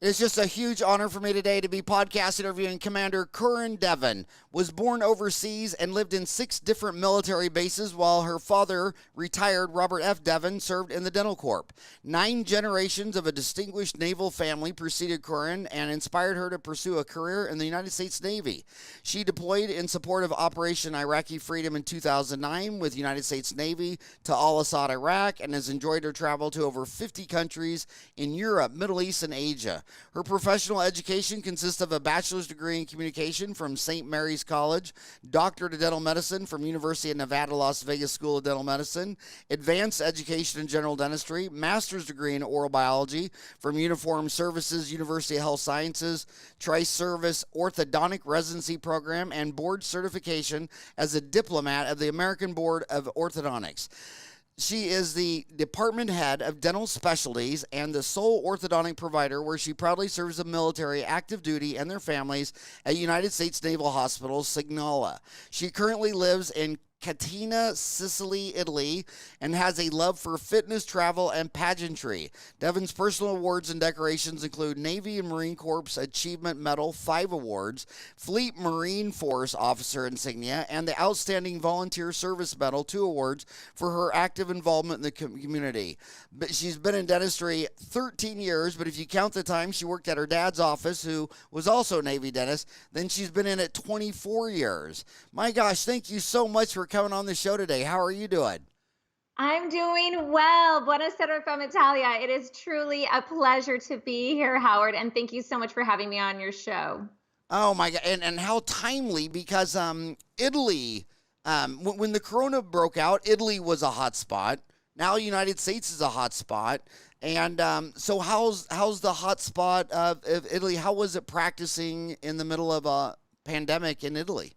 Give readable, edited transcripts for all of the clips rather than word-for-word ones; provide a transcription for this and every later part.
It's just a huge honor for me today to be podcast interviewing Commander Corinne Devin. Was born overseas and lived in 6 different military bases while her father, retired Robert F. Devin, served in the Dental Corps. 9 generations of a distinguished naval family preceded Corinne and inspired her to pursue a career in the United States Navy. She deployed in support of Operation Iraqi Freedom in 2009 with United States Navy to Al-Assad, Iraq, and has enjoyed her travel to over 50 countries in Europe, Middle East, and Asia. Her professional education consists of a bachelor's degree in communication from St. Mary's College, doctorate of dental medicine from University of Nevada, Las Vegas School of Dental Medicine, advanced education in general dentistry, master's degree in oral biology from Uniform Services, University of Health Sciences, Tri-Service Orthodontic Residency Program, and board certification as a diplomat of the American Board of Orthodontics. She is the department head of dental specialties and the sole orthodontic provider where she proudly serves the military, active duty, and their families at United States Naval Hospital, Signola. She currently lives in Catania, Sicily, Italy, and has a love for fitness, travel, and pageantry. Devin's personal awards and decorations include Navy and Marine Corps Achievement Medal, 5 awards, Fleet Marine Force Officer Insignia, and the Outstanding Volunteer Service Medal, 2 awards for her active involvement in the community. But she's been in dentistry 13 years, but if you count the time she worked at her dad's office, who was also a Navy dentist, then she's been in it 24 years. My gosh, thank you so much for coming on the show today. How are you doing? I'm doing well. Buonasera from Italia. It is truly a pleasure to be here, Howard, and thank you so much for having me on your show. Oh my God, and how timely, because Italy, when the corona broke out, Italy was a hot spot. Now the United States is a hot spot. And so how's the hot spot of Italy? How was it practicing in the middle of a pandemic in Italy?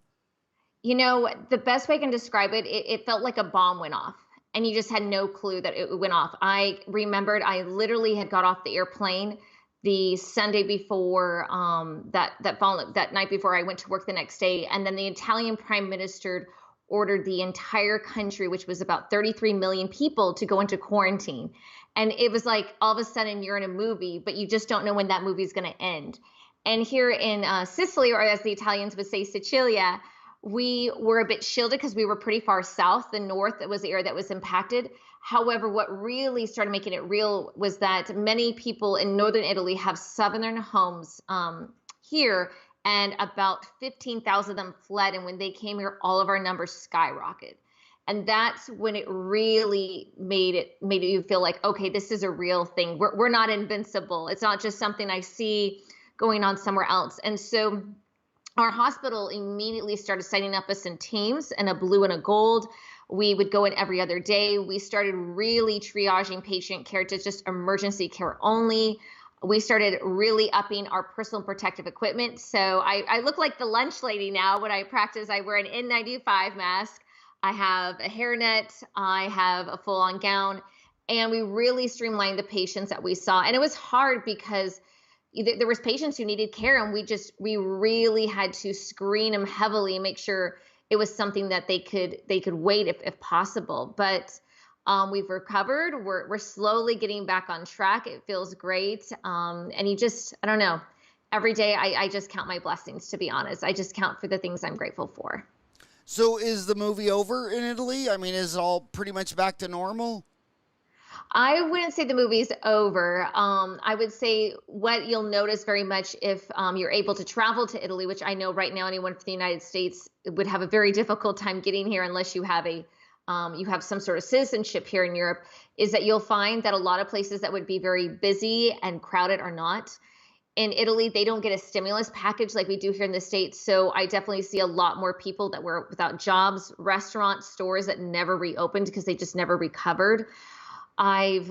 You know, the best way I can describe it, it felt like a bomb went off and you just had no clue that it went off. I remembered I literally had got off the airplane the Sunday before, that night before I went to work the next day. And then the Italian prime minister ordered the entire country, which was about 33 million people, to go into quarantine. And it was like all of a sudden you're in a movie, but you just don't know when that movie is going to end. And here in Sicily, or as the Italians would say, Sicilia, we were a bit shielded because we were pretty far south. The north was the area that was impacted. However, what really started making it real was that many people in northern Italy have southern homes here, and about 15,000 of them fled. And when they came here, all of our numbers skyrocketed. And that's when it really made you feel like, okay, this is a real thing. We're not invincible. It's not just something I see going on somewhere else. And so our hospital immediately started setting up us in teams, and a blue and a gold. We would go in every other day. We started really triaging patient care to just emergency care only. We started really upping our personal protective equipment. So I look like the lunch lady now when I practice. I wear an N95 mask. I have a hairnet. I have a full-on gown. And we really streamlined the patients that we saw. And it was hard because there was patients who needed care, and we really had to screen them heavily and make sure it was something that they could wait if possible. But we've recovered. We're slowly getting back on track. It feels great. And I don't know, every day I just count my blessings, to be honest. I just count for the things I'm grateful for. So is the movie over in Italy? I mean, is it all pretty much back to normal? I wouldn't say the movie's over. I would say what you'll notice very much if you're able to travel to Italy, which I know right now anyone from the United States would have a very difficult time getting here unless you have some sort of citizenship here in Europe, is that you'll find that a lot of places that would be very busy and crowded are not. In Italy, they don't get a stimulus package like we do here in the States. So I definitely see a lot more people that were without jobs, restaurants, stores that never reopened because they just never recovered. I've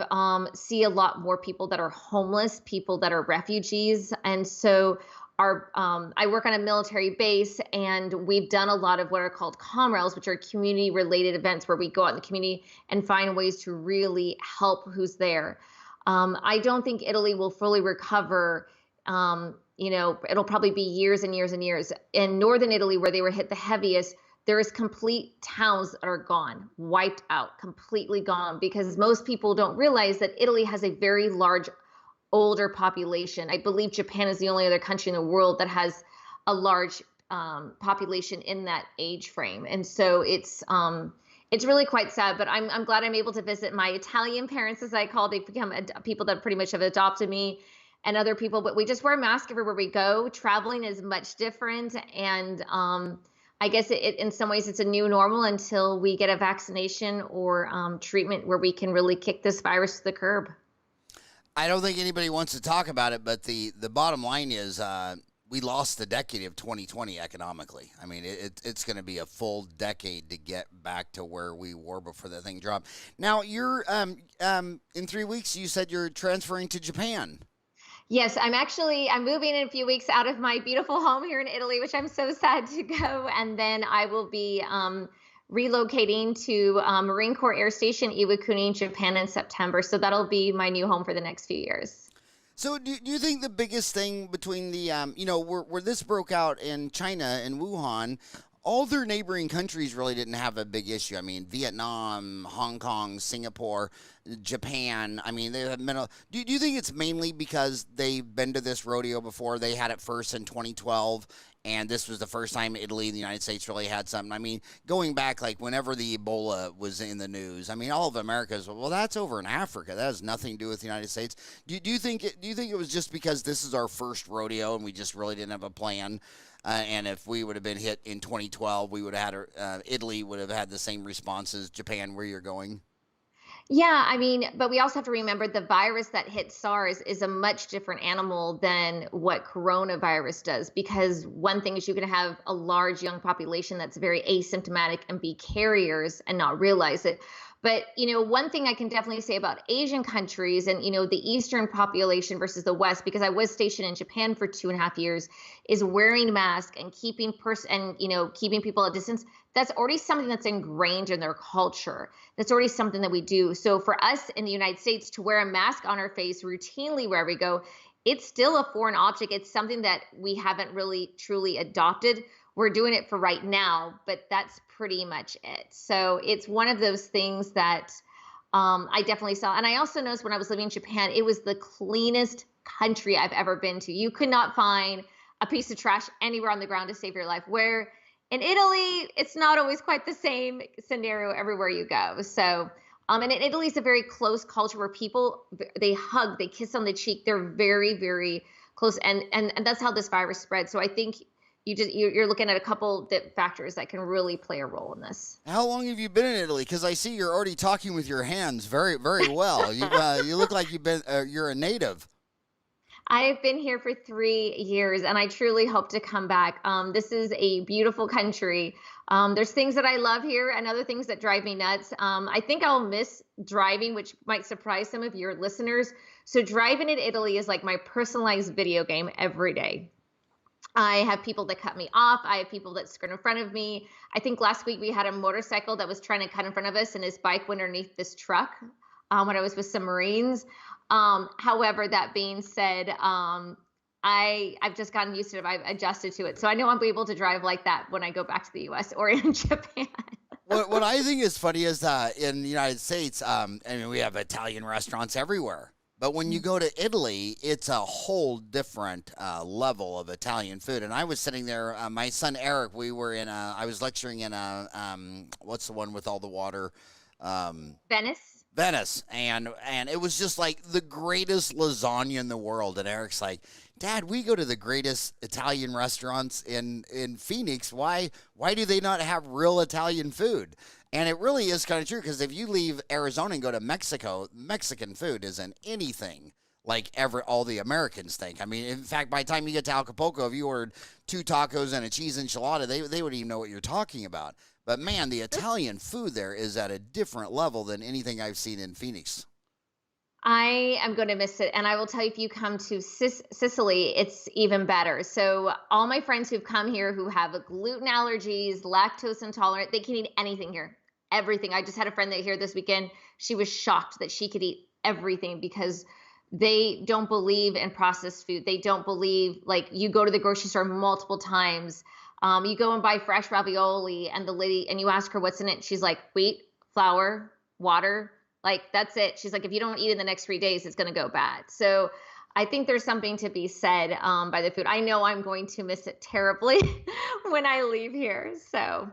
see a lot more people that are homeless, people that are refugees. And so I work on a military base, and we've done a lot of what are called comrails, which are community related events where we go out in the community and find ways to really help who's there. I don't think Italy will fully recover. It'll probably be years and years and years. In northern Italy, where they were hit the heaviest, there is complete towns that are gone, wiped out, completely gone, because most people don't realize that Italy has a very large older population. I believe Japan is the only other country in the world that has a large population in that age frame, and so it's really quite sad. But I'm glad I'm able to visit my Italian parents, as I call. They've become people that pretty much have adopted me, and other people. But we just wear a mask everywhere we go. Traveling is much different, and I guess in some ways it's a new normal until we get a vaccination or treatment where we can really kick this virus to the curb. I don't think anybody wants to talk about it, but the bottom line is we lost the decade of 2020 economically. I mean, it's going to be a full decade to get back to where we were before the thing dropped. Now, you're in 3 weeks, you said you're transferring to Japan. Yes, I'm moving in a few weeks out of my beautiful home here in Italy, which I'm so sad to go. And then I will be relocating to Marine Corps Air Station Iwakuni, Japan in September. So that'll be my new home for the next few years. So do you think the biggest thing between the, where this broke out in China and Wuhan, all their neighboring countries really didn't have a big issue. I mean, Vietnam, Hong Kong, Singapore, Japan. I mean, they have do you think it's mainly because they've been to this rodeo before? They had it first in 2012, and this was the first time Italy and the United States really had something. I mean, going back, like, whenever the Ebola was in the news, I mean, all of America's, well, that's over in Africa. That has nothing to do with the United States. Do you think it was just because this is our first rodeo and we just really didn't have a plan? And if we would have been hit in 2012, we would have had Italy would have had the same response as Japan, where you're going. Yeah, I mean, but we also have to remember the virus that hit SARS is a much different animal than what coronavirus does, because one thing is you can have a large young population that's very asymptomatic and be carriers and not realize it. But, one thing I can definitely say about Asian countries and, the Eastern population versus the West, because I was stationed in Japan for 2.5 years, is wearing masks and keeping keeping people at distance. That's already something that's ingrained in their culture. That's already something that we do. So for us in the United States to wear a mask on our face routinely wherever we go, it's still a foreign object. It's something that we haven't really truly adopted. We're doing it for right now, but that's pretty much it. So it's one of those things that I definitely saw. And I also noticed when I was living in Japan, it was the cleanest country I've ever been to. You could not find a piece of trash anywhere on the ground to save your life. Where in Italy, it's not always quite the same scenario everywhere you go. So, and Italy is a very close culture where people, they hug, they kiss on the cheek. They're very, very close. And that's how this virus spreads. So I think you're looking at a couple factors that can really play a role in this. How long have you been in Italy? Because I see you're already talking with your hands very, very well. You look like you're a native. I've been here for 3 years, and I truly hope to come back. This is a beautiful country. There's things that I love here and other things that drive me nuts. I think I'll miss driving, which might surprise some of your listeners. So driving in Italy is like my personalized video game every day. I have people that cut me off. I have people that skirt in front of me. I think last week we had a motorcycle that was trying to cut in front of us, and his bike went underneath this truck when I was with some Marines. However, that being said, I've just gotten used to it. I've adjusted to it. So I know I'll be able to drive like that when I go back to the U.S. or in Japan. What I think is funny is that in the United States, we have Italian restaurants everywhere. But when you go to Italy, it's a whole different level of Italian food. And I was sitting there, my son Eric, I was lecturing in what's the one with all the water? Venice. And it was just like the greatest lasagna in the world. And Eric's like, Dad, we go to the greatest Italian restaurants in Phoenix. Why do they not have real Italian food? And it really is kind of true, because if you leave Arizona and go to Mexico, Mexican food isn't anything like all the Americans think. I mean, in fact, by the time you get to Acapulco, if you ordered 2 tacos and a cheese enchilada, they wouldn't even know what you're talking about. But man, the Italian food there is at a different level than anything I've seen in Phoenix. I am going to miss it. And I will tell you, if you come to Sicily, it's even better. So all my friends who've come here who have gluten allergies, lactose intolerant, they can eat anything here. Everything. I just had a friend that here this weekend. She was shocked that she could eat everything because they don't believe in processed food. They don't believe, like, you go to the grocery store multiple times. You go and buy fresh ravioli and you ask her what's in it. She's like, wheat, flour, water. Like, that's it. She's like, if you don't eat in the next 3 days, it's going to go bad. So I think there's something to be said by the food. I know I'm going to miss it terribly when I leave here. So,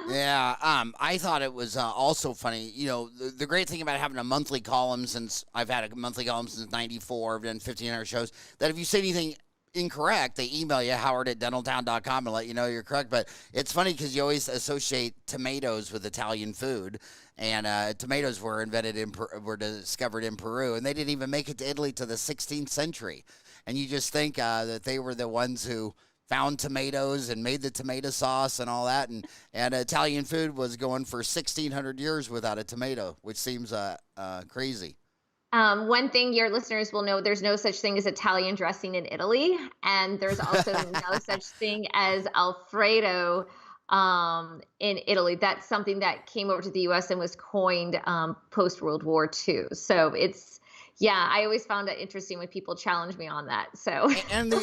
Yeah, I thought it was also funny. You know, the great thing about having a monthly column, since I've had a monthly column since '94, I've done 1,500 shows, that if you say anything incorrect, they email you, howard@dentaltown.com, and let you know you're correct. But it's funny because you always associate tomatoes with Italian food, and tomatoes were were discovered in Peru, and they didn't even make it to Italy to the 16th century. And you just think that they were the ones who found tomatoes and made the tomato sauce and all that, and Italian food was going for 1,600 years without a tomato, which seems crazy. one thing your listeners will know, there's no such thing as Italian dressing in Italy, and there's also no such thing as Alfredo in Italy. That's something that came over to the U.S. and was coined post World War II. So yeah, I always found it interesting when people challenge me on that. So, And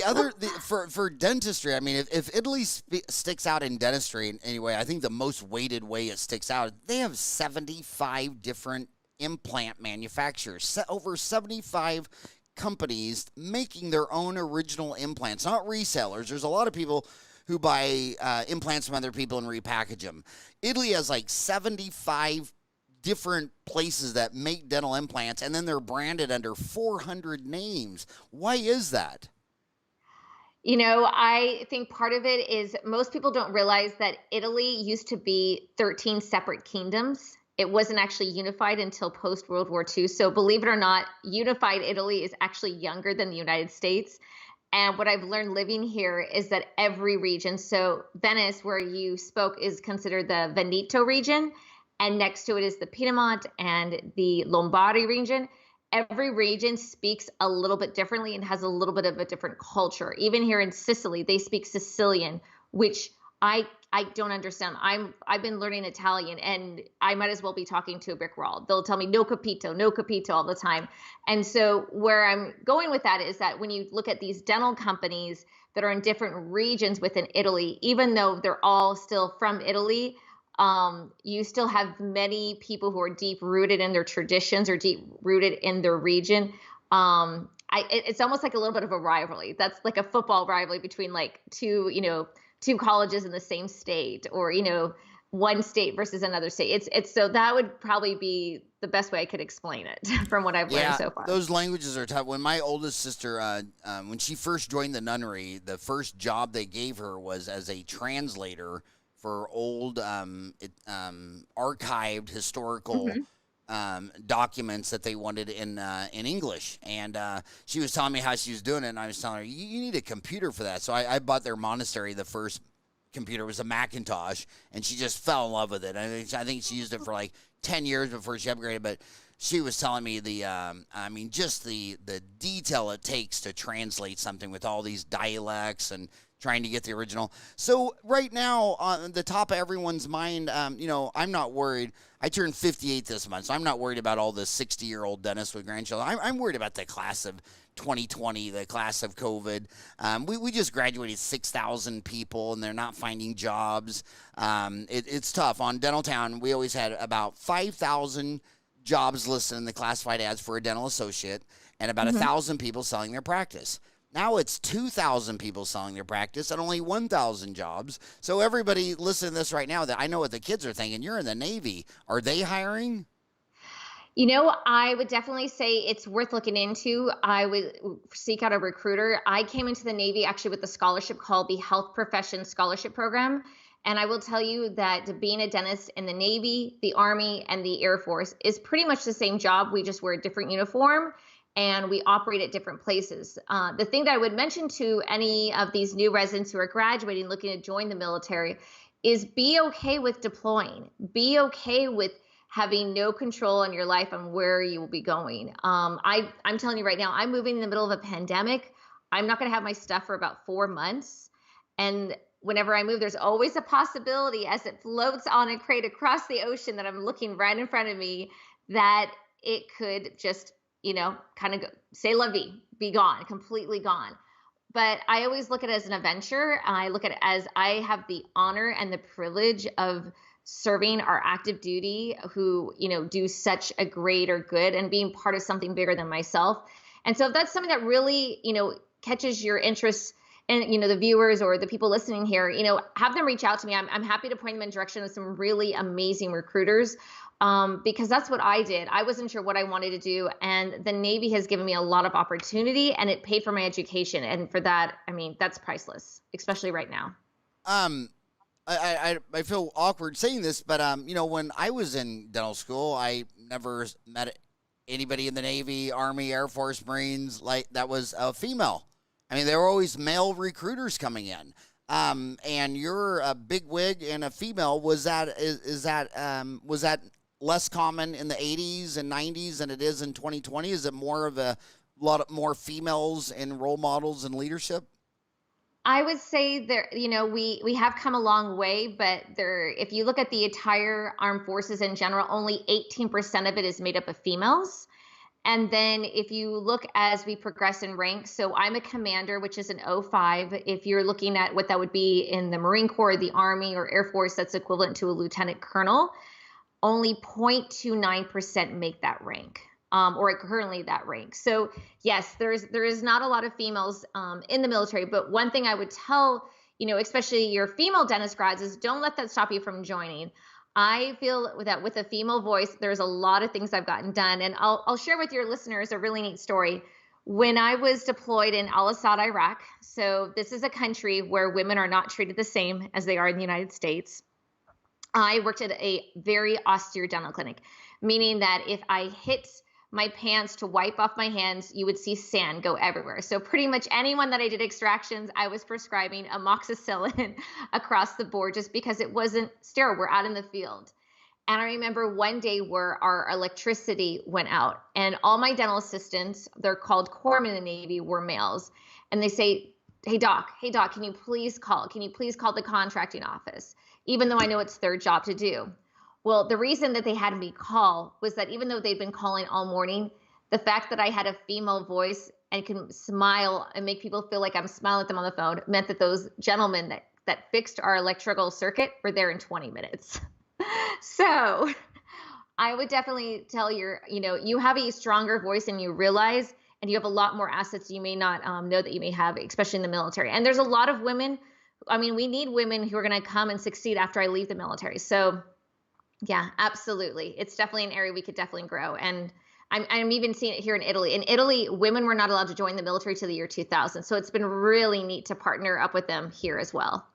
for dentistry, I mean, if Italy sticks out in dentistry in any way, I think the most weighted way it sticks out, they have 75 different implant manufacturers, over 75 companies making their own original implants, not resellers. There's a lot of people who buy implants from other people and repackage them. Italy has like 75 different places that make dental implants, and then they're branded under 400 names. Why is that? I think part of it is most people don't realize that Italy used to be 13 separate kingdoms. It wasn't actually unified until post World War II. So, believe it or not, unified Italy is actually younger than the United States. And what I've learned living here is that every region, so Venice, where you spoke, is considered the Veneto region. And next to it is the Piedmont and the Lombardy region. Every region speaks a little bit differently and has a little bit of a different culture. Even here in Sicily, they speak Sicilian, which I don't understand. I've been learning Italian, and I might as well be talking to a brick wall. They'll tell me no capito all the time. And so where I'm going with that is that when you look at these dental companies that are in different regions within Italy, even though they're all still from Italy, you still have many people who are deep rooted in their traditions or deep rooted in their region. It's almost like a little bit of a rivalry. That's like a football rivalry between like two colleges in the same state, or one state versus another state. It's so that would probably be the best way I could explain it from what I've learned so far. Those languages are tough. When my oldest sister, when she first joined the nunnery, the first job they gave her was as a translator for old archived historical documents that they wanted in English. And she was telling me how she was doing it, and I was telling her, you need a computer for that. So I bought their monastery. The first computer was a Macintosh, and she just fell in love with it. I think she used it for like 10 years before she upgraded, but she was telling me just the detail it takes to translate something with all these dialects and trying to get the original. So right now, on the top of everyone's mind, I'm not worried. I turned 58 this month, so I'm not worried about all the 60-year-old dentists with grandchildren. I'm worried about the class of 2020, the class of COVID. We just graduated 6,000 people, and they're not finding jobs. It's tough. On Dentaltown, we always had about 5,000 jobs listed in the classified ads for a dental associate, and about 1,000 people selling their practice. Now it's 2,000 people selling their practice and only 1,000 jobs. So everybody listening to this right now, that I know what the kids are thinking. You're in the Navy. Are they hiring? I would definitely say it's worth looking into. I would seek out a recruiter. I came into the Navy actually with a scholarship called the Health Profession Scholarship Program. And I will tell you that being a dentist in the Navy, the Army, and the Air Force is pretty much the same job. We just wear a different uniform, and we operate at different places. The thing that I would mention to any of these new residents who are graduating, looking to join the military, is be okay with deploying. Be okay with having no control in your life on where you will be going. I'm telling you right now, I'm moving in the middle of a pandemic. I'm not going to have my stuff for about 4 months. And whenever I move, there's always a possibility as it floats on a crate across the ocean that I'm looking right in front of me that it could just kind of go, say la vie, be gone, completely gone. But I always look at it as an adventure. I look at it as I have the honor and the privilege of serving our active duty who, do such a greater good and being part of something bigger than myself. And so if that's something that really, catches your interest, and the viewers or the people listening here, have them reach out to me. I'm happy to point them in direction of some really amazing recruiters, because that's what I did. I wasn't sure what I wanted to do, and the Navy has given me a lot of opportunity, and it paid for my education. And for that, I mean, that's priceless, especially right now. Um, I feel awkward saying this, but when I was in dental school, I never met anybody in the Navy, Army, Air Force, Marines like that was a female. I mean, there were always male recruiters coming in. And you're a big wig and a female. Was that was that less common in the 80s and 90s than it is in 2020? Is it more of a lot of more females in role models and leadership? I would say there, we have come a long way, but if you look at the entire armed forces in general, only 18% of it is made up of females. And then if you look as we progress in ranks, so I'm a commander, which is an O5. If you're looking at what that would be in the Marine Corps, the Army, or Air Force, that's equivalent to a lieutenant colonel. Only 0.29% make that rank, or currently that rank. So yes, there is not a lot of females in the military. But one thing I would tell, especially your female dentist grads, is don't let that stop you from joining. I feel that with a female voice, there's a lot of things I've gotten done. And I'll share with your listeners a really neat story. When I was deployed in Al-Assad, Iraq, so this is a country where women are not treated the same as they are in the United States. I worked at a very austere dental clinic, meaning that if I hit my pants to wipe off my hands, you would see sand go everywhere. So pretty much anyone that I did extractions, I was prescribing amoxicillin across the board just because it wasn't sterile. We're out in the field. And I remember one day where our electricity went out, and all my dental assistants, they're called corpsmen in the Navy, were males. And they say, hey doc, can you please call the contracting office? Even though I know it's their job to do. Well, the reason that they had me call was that even though they'd been calling all morning, the fact that I had a female voice and can smile and make people feel like I'm smiling at them on the phone meant that those gentlemen that fixed our electrical circuit were there in 20 minutes. So I would definitely tell you have a stronger voice than you realize, and you have a lot more assets you may not know that you may have, especially in the military. And there's a lot of women. I mean, we need women who are going to come and succeed after I leave the military. So yeah, absolutely. It's definitely an area we could definitely grow. And I'm even seeing it here in Italy. In Italy, women were not allowed to join the military till the year 2000. So it's been really neat to partner up with them here as well.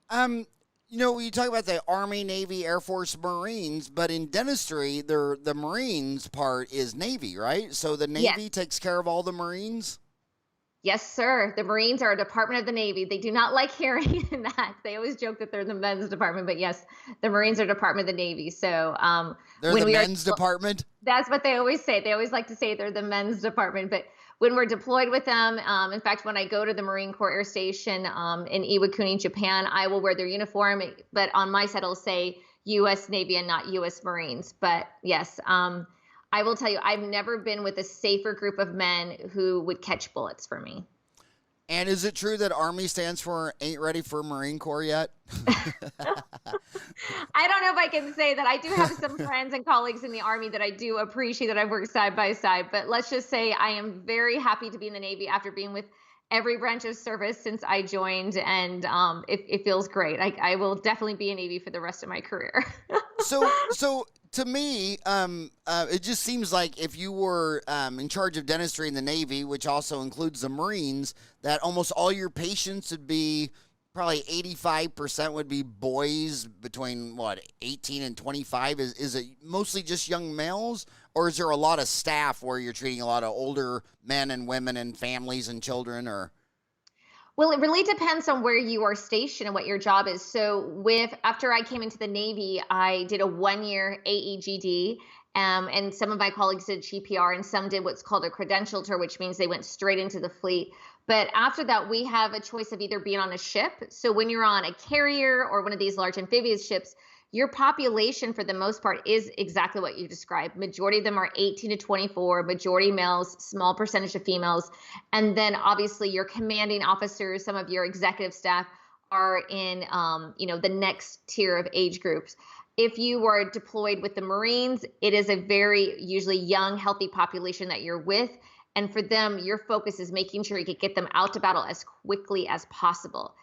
You talk about the Army, Navy, Air Force, Marines, but in dentistry, the Marines part is Navy, right? So the Navy takes care of all the Marines? Yes, sir. The Marines are a department of the Navy. They do not like hearing that. They always joke that they're the men's department, but yes, the Marines are a department of the Navy. So they're the men's department? That's what they always say. They always like to say they're the men's department. But when we're deployed with them, in fact, when I go to the Marine Corps Air Station in Iwakuni, Japan, I will wear their uniform. But on my set, it'll say U.S. Navy and not U.S. Marines. But yes, I will tell you, I've never been with a safer group of men who would catch bullets for me. And is it true that Army stands for ain't ready for Marine Corps yet? I don't know if I can say that. I do have some friends and colleagues in the Army that I do appreciate that I've worked side by side. But let's just say I am very happy to be in the Navy after being with every branch of service since I joined. And it feels great. I will definitely be in Navy for the rest of my career. So to me, it just seems like if you were in charge of dentistry in the Navy, which also includes the Marines, that almost all your patients would be probably 85% would be boys between 18 and 25. Is it mostly just young males, or is there a lot of staff where you're treating a lot of older men and women and families and children? Or Well, it really depends on where you are stationed and what your job is. So after I came into the Navy, I did a 1-year AEGD, and some of my colleagues did GPR, and some did what's called a credential tour, which means they went straight into the fleet. But after that, we have a choice of either being on a ship. So when you're on a carrier or one of these large amphibious ships, your population for the most part is exactly what you described. Majority of them are 18 to 24, majority males, small percentage of females. And then obviously your commanding officers, some of your executive staff are in, the next tier of age groups. If you were deployed with the Marines, it is a very usually young, healthy population that you're with. And for them, your focus is making sure you can get them out to battle as quickly as possible.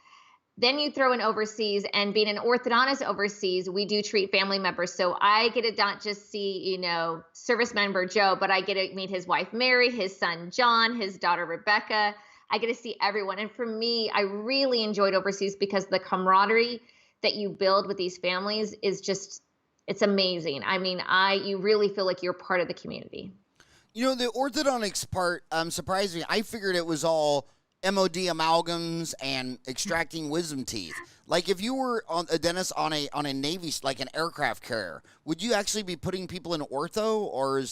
Then you throw in overseas, and being an orthodontist overseas, we do treat family members. So I get to not just see, service member Joe, but I get to meet his wife, Mary, his son, John, his daughter, Rebecca. I get to see everyone. And for me, I really enjoyed overseas because the camaraderie that you build with these families is just, it's amazing. I mean, you really feel like you're part of the community. The orthodontics part surprised me. I figured it was all MOD amalgams and extracting wisdom teeth. Like if you were a dentist on a Navy, like an aircraft carrier, would you actually be putting people in ortho, or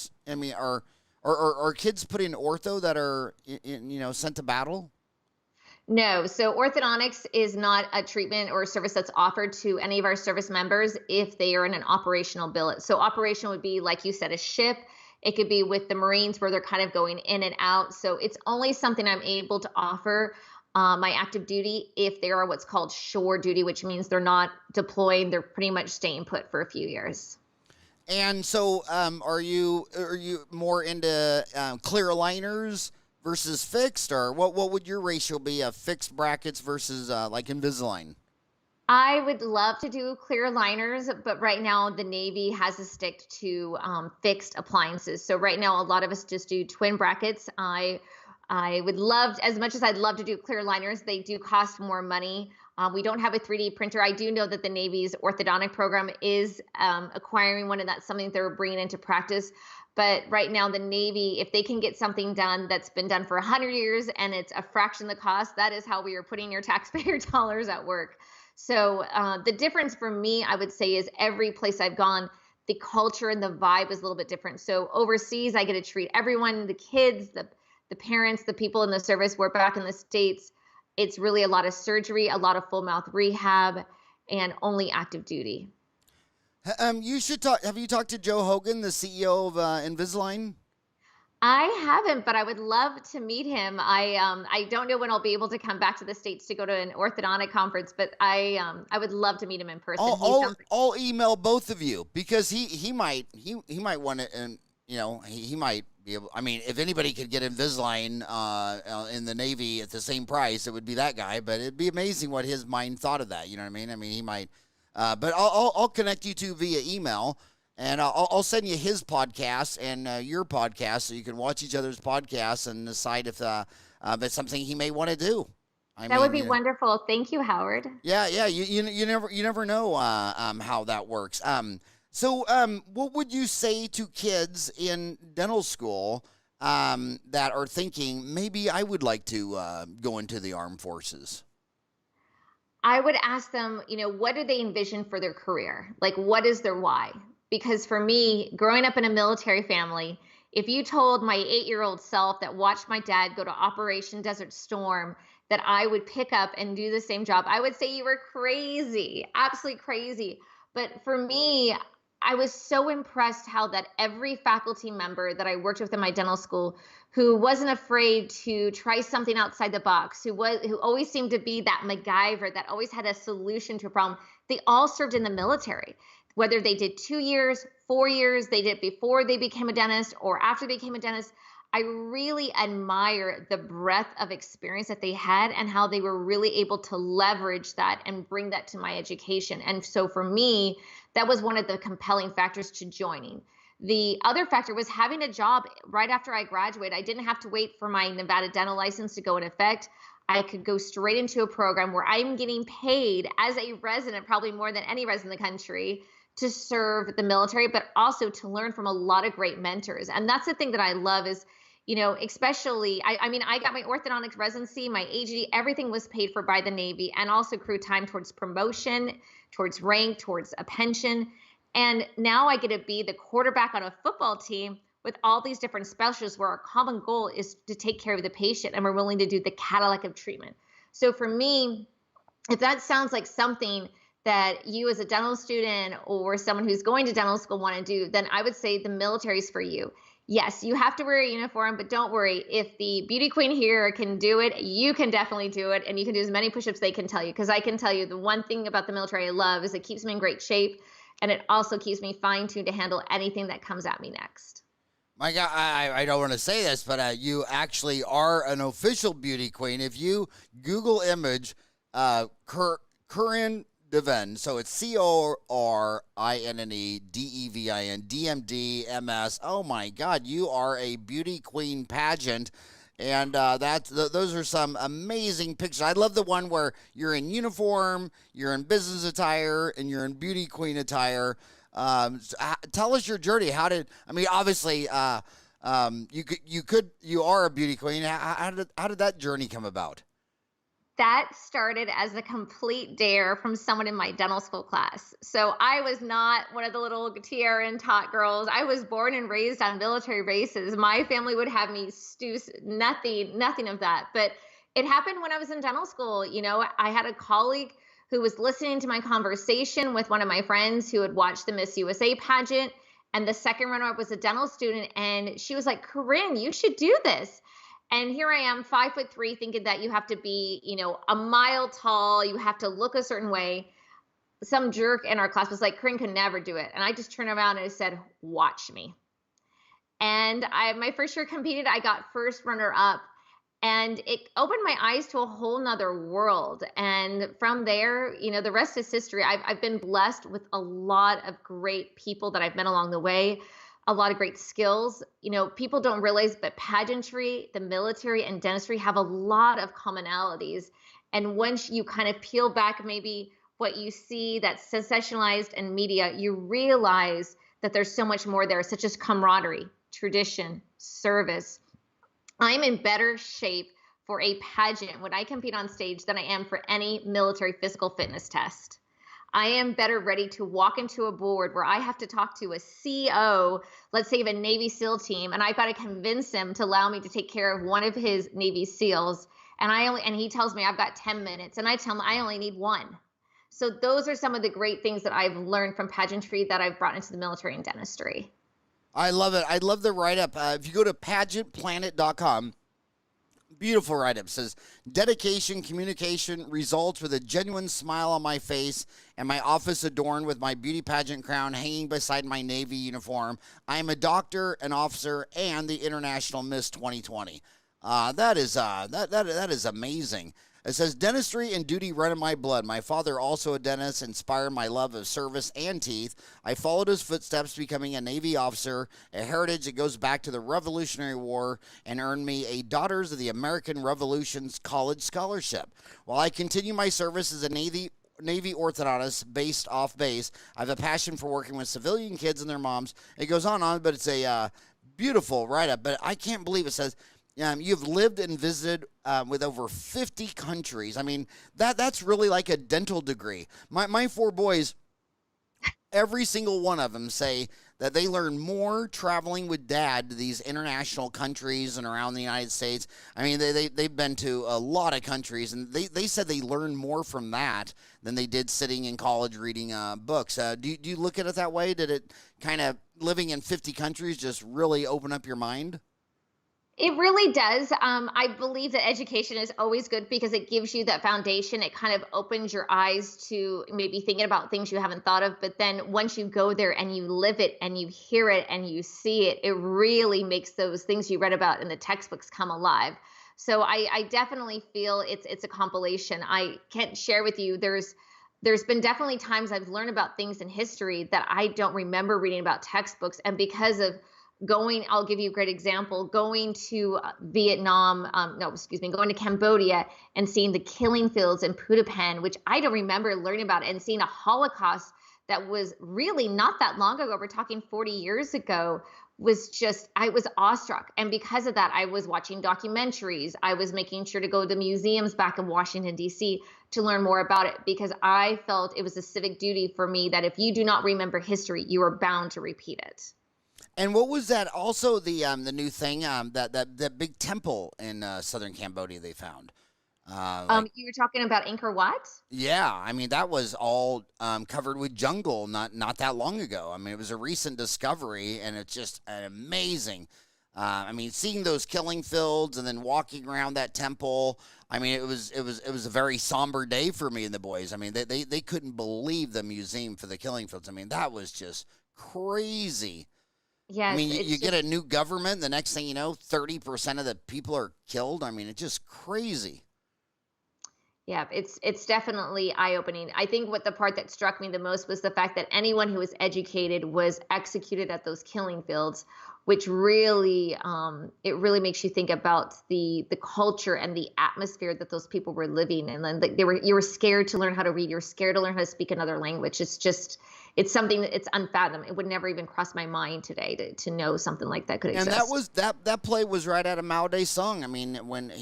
are kids put in ortho that are sent to battle? No, so orthodontics is not a treatment or a service that's offered to any of our service members if they are in an operational billet. So operational would be, like you said, a ship. It could be with the Marines where they're kind of going in and out. So it's only something I'm able to offer my active duty if they are what's called shore duty, which means they're not deploying. They're pretty much staying put for a few years. And so are you more into clear aligners versus fixed, or what would your ratio be of fixed brackets versus like Invisalign? I would love to do clear aligners, but right now the Navy has a stick to fixed appliances. So right now a lot of us just do twin brackets. I would love, as much as I'd love to do clear aligners, they do cost more money. We don't have a 3D printer. I do know that the Navy's orthodontic program is acquiring one, and that's something they're bringing into practice. But right now, the Navy, if they can get something done that's been done for 100 years and it's a fraction of the cost, that is how we are putting your taxpayer dollars at work. So the difference for me, I would say, is every place I've gone, the culture and the vibe is a little bit different. So overseas, I get to treat everyone, the kids, the parents, the people in the service. Where back in the States, it's really a lot of surgery, a lot of full mouth rehab, and only active duty. You should talk. Have you talked to Joe Hogan, the CEO of Invisalign? I haven't, but I would love to meet him. I don't know when I'll be able to come back to the States to go to an orthodontic conference, but I would love to meet him in person. I'll email both of you, because he might want it, and he might be able. I mean, if anybody could get Invisalign in the Navy at the same price, it would be that guy. But it'd be amazing what his mind thought of that. You know what I mean? I mean, he might. But I'll connect you two via email. And I'll send you his podcast and your podcast, so you can watch each other's podcasts and decide if it's something he may want to do. That would be wonderful. Thank you, Howard. Yeah. You never know how that works. So what would you say to kids in dental school that are thinking, maybe I would like to go into the armed forces? I would ask them, what do they envision for their career? Like, what is their why? Because for me, growing up in a military family, if you told my 8-year-old self that watched my dad go to Operation Desert Storm that I would pick up and do the same job, I would say you were crazy, absolutely crazy. But for me, I was so impressed how that every faculty member that I worked with in my dental school who wasn't afraid to try something outside the box, who always seemed to be that MacGyver that always had a solution to a problem, they all served in the military. Whether they did 2 years, 4 years, they did it before they became a dentist or after they became a dentist, I really admire the breadth of experience that they had and how they were really able to leverage that and bring that to my education. And so for me, that was one of the compelling factors to joining. The other factor was having a job right after I graduated. I didn't have to wait for my Nevada dental license to go in effect. I could go straight into a program where I'm getting paid as a resident, probably more than any resident in the country, to serve the military, but also to learn from a lot of great mentors. And that's the thing that I love is, especially, I got my orthodontics residency, my AGD, everything was paid for by the Navy, and also accrued time towards promotion, towards rank, towards a pension. And now I get to be the quarterback on a football team with all these different specialists where our common goal is to take care of the patient, and we're willing to do the Cadillac of treatment. So for me, if that sounds like something that you as a dental student or someone who's going to dental school want to do, then I would say the military is for you. Yes, you have to wear a uniform, but don't worry. If the beauty queen here can do it, you can definitely do it. And you can do as many push-ups they can tell you. Because I can tell you the one thing about the military I love is it keeps me in great shape. And it also keeps me fine-tuned to handle anything that comes at me next. My God, I don't want to say this, but you actually are an official beauty queen. If you Google image Corinne Devin, so it's CORINNE DEVIN Oh my God, you are a beauty queen pageant. And those are some amazing pictures. I love the one where you're in uniform, you're in business attire, and you're in beauty queen attire. Tell us your journey. Obviously, you are a beauty queen. How did that journey come about? That started as a complete dare from someone in my dental school class. So I was not one of the little tiara and tot girls. I was born and raised on military bases. My family would have me stew nothing of that. But it happened when I was in dental school. You know, I had a colleague who was listening to my conversation with one of my friends who had watched the Miss USA pageant. And the second runner-up was a dental student. And she was like, Corinne, you should do this. And here I am, 5'3", thinking that you have to be, you know, a mile tall, you have to look a certain way. Some jerk in our class was like, Corinne could never do it. And I just turned around and I said, watch me. And my first year competed, I got first runner up. And it opened my eyes to a whole nother world. And from there, you know, the rest is history. I've been blessed with a lot of great people that I've met along the way, a lot of great skills. You know, people don't realize, but pageantry, the military, and dentistry have a lot of commonalities. And once you kind of peel back maybe what you see that's sensationalized in media, you realize that there's so much more there, such as camaraderie, tradition, service. I'm in better shape for a pageant when I compete on stage than I am for any military physical fitness test. I am better ready to walk into a board where I have to talk to a CO, let's say of a Navy SEAL team, and I've got to convince him to allow me to take care of one of his Navy SEALs. And he tells me I've got 10 minutes, and I tell him I only need one. So those are some of the great things that I've learned from pageantry that I've brought into the military and dentistry. I love it. I love the write-up. If you go to pageantplanet.com, beautiful write-up. Says, dedication, communication, results with a genuine smile on my face and my office adorned with my beauty pageant crown hanging beside my Navy uniform. I am a doctor, an officer, and the International Miss 2020. That is amazing. It says, dentistry and duty run in my blood. My father, also a dentist, inspired my love of service and teeth. I followed his footsteps, becoming a Navy officer, a heritage that goes back to the Revolutionary War, and earned me a Daughters of the American Revolution's college scholarship. While I continue my service as a Navy orthodontist based off base, I have a passion for working with civilian kids and their moms. It goes on, but it's a beautiful write-up. But I can't believe it says, you've lived and visited with over 50 countries. I mean, that's really like a dental degree. My four boys, every single one of them say that they learn more traveling with dad to these international countries and around the United States. I mean, they've been to a lot of countries, and they said they learned more from that than they did sitting in college reading books. Do you look at it that way? Did it kind of, living in 50 countries, just really open up your mind? It really does. I believe that education is always good because it gives you that foundation. It kind of opens your eyes to maybe thinking about things you haven't thought of. But then once you go there and you live it and you hear it and you see it, it really makes those things you read about in the textbooks come alive. So I definitely feel it's a compilation. I can't share with you. There's been definitely times I've learned about things in history that I don't remember reading about textbooks. And because of I'll give you a great example, going to going to Cambodia and seeing the killing fields in Puttapan, which I don't remember learning about, and seeing a Holocaust that was really not that long ago. We're talking 40 years ago. I was awestruck. And because of that, I was watching documentaries. I was making sure to go to the museums back in Washington, D.C. to learn more about it, because I felt it was a civic duty for me that if you do not remember history, you are bound to repeat it. And what was that? Also, the new thing, that big temple in southern Cambodia they found. You were talking about Angkor Wat? Yeah, I mean that was all covered with jungle not that long ago. I mean it was a recent discovery, and it's just an amazing. I mean, seeing those killing fields and then walking around that temple. I mean, it was a very somber day for me and the boys. I mean, they couldn't believe the museum for the killing fields. I mean, that was just crazy. I Yes, mean, you it's get a just new government, the next thing you know, 30% of the people are killed. I mean, it's just crazy. yeah, it's definitely eye-opening. I think what the part that struck me the most was the fact that anyone who was educated was executed at those killing fields, which really it really makes you think about the culture and the atmosphere that those people were living in. And like, you were scared to learn how to read, you were scared to learn how to speak another language. It's something that it's unfathomable. It would never even cross my mind today to know something like that could And that exist. was that play was right out of Mao Sung. I mean, when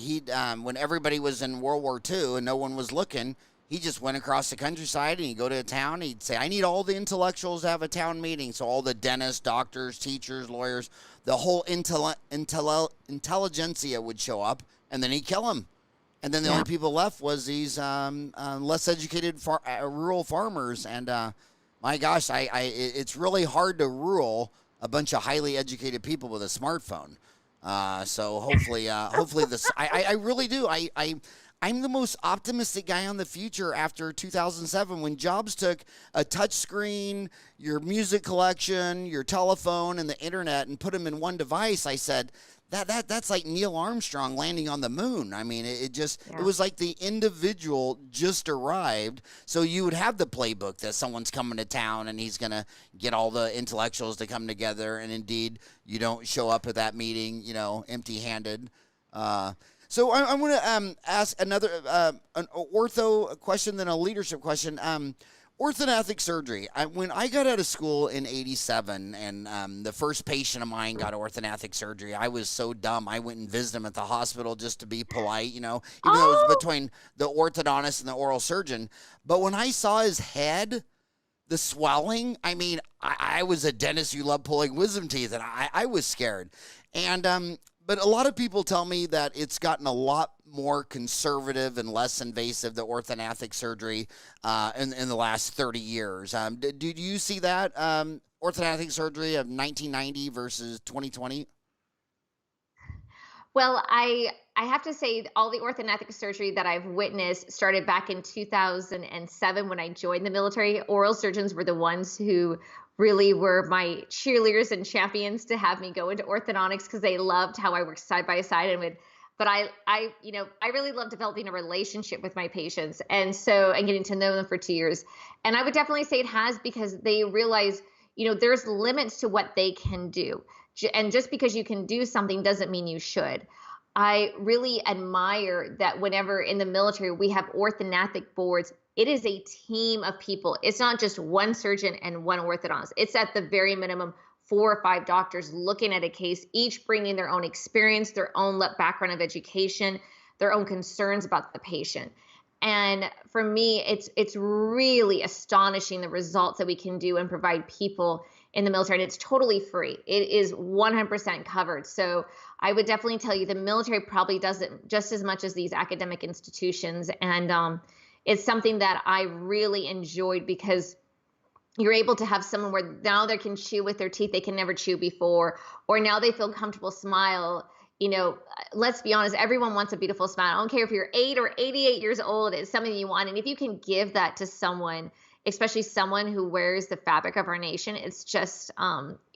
everybody was in World War II and no one was looking, he just went across the countryside and he'd go to a town. He'd say, "I need all the intellectuals to have a town meeting." So all the dentists, doctors, teachers, lawyers, the whole intelligentsia would show up, and then he'd kill them. And then the Yeah. only people left was these less educated rural farmers. And my gosh, it's really hard to rule a bunch of highly educated people with a smartphone. So hopefully this. I really do. I'm the most optimistic guy on the future after 2007 when Jobs took a touch screen, your music collection, your telephone, and the internet and put them in one device. I said, that's like Neil Armstrong landing on the moon. I mean, it Yeah. was like the individual just arrived. So you would have the playbook that someone's coming to town and he's going to get all the intellectuals to come together. And indeed, you don't show up at that meeting, empty handed. So I'm going to ask another an ortho question, then a leadership question. Orthodontic surgery. When I got out of school in '87, and the first patient of mine got orthodontic surgery, I was so dumb. I went and visited him at the hospital just to be polite, even though it was between the orthodontist and the oral surgeon. But when I saw his head, the swelling, I mean, I was a dentist who loved pulling wisdom teeth, and I was scared. And but a lot of people tell me that it's gotten a lot more conservative and less invasive, the orthodontic surgery, in the last 30 years. Do you see that, orthodontic surgery of 1990 versus 2020? Well, I have to say all the orthodontic surgery that I've witnessed started back in 2007 when I joined the military. Oral surgeons were the ones who really were my cheerleaders and champions to have me go into orthodontics because they loved how I worked side by side and would. But I really love developing a relationship with my patients, and getting to know them for 2 years. And I would definitely say it has because they realize, there's limits to what they can do. And just because you can do something doesn't mean you should. I really admire that whenever in the military we have orthodontic boards, it is a team of people. It's not just one surgeon and one orthodontist. It's at the very minimum 4 or 5 doctors looking at a case, each bringing their own experience, their own background of education, their own concerns about the patient. And for me, it's really astonishing the results that we can do and provide people in the military. And it's totally free. It is 100% covered. So I would definitely tell you the military probably does it just as much as these academic institutions. And it's something that I really enjoyed because you're able to have someone where now they can chew with their teeth they can never chew before, or now they feel comfortable smile. Let's be honest, everyone wants a beautiful smile. I don't care if you're 8 or 88 years old, it's something you want. And if you can give that to someone, especially someone who wears the fabric of our nation, it's just,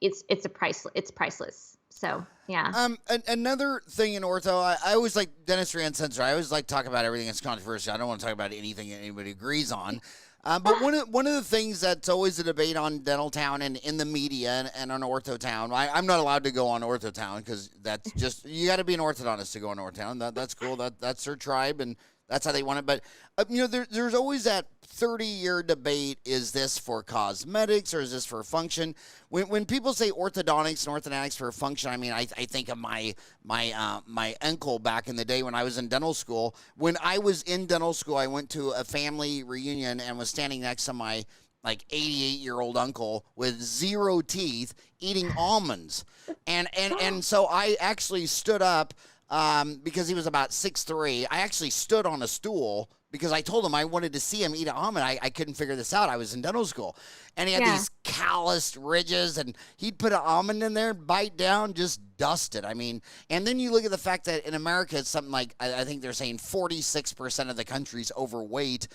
it's priceless. So, yeah. Another thing in ortho, I always like Dentistry Uncensored. I always like to talk about everything that's controversial. I don't want to talk about anything that anybody agrees on. But one of the things that's always a debate on Dentaltown and in the media and on Orthotown, I'm not allowed to go on Orthotown because that's just, you got to be an orthodontist to go on Orthotown. That's cool. That's their tribe and that's how they want it. But, there's always that 30-year debate. Is this for cosmetics or is this for function? When people say orthodontics and orthodontics for function, I mean, I think of my uncle back in the day when I was in dental school. When I was in dental school, I went to a family reunion and was standing next to my 88-year-old uncle with 0 teeth eating almonds. And so I actually stood up because he was about 6'3". I actually stood on a stool because I told him I wanted to see him eat an almond. I couldn't figure this out. I was in dental school. And he had these calloused ridges, and he'd put an almond in there, bite down, just dust it. I mean, and then you look at the fact that in America, it's something like, I think they're saying 46% of the country's overweight.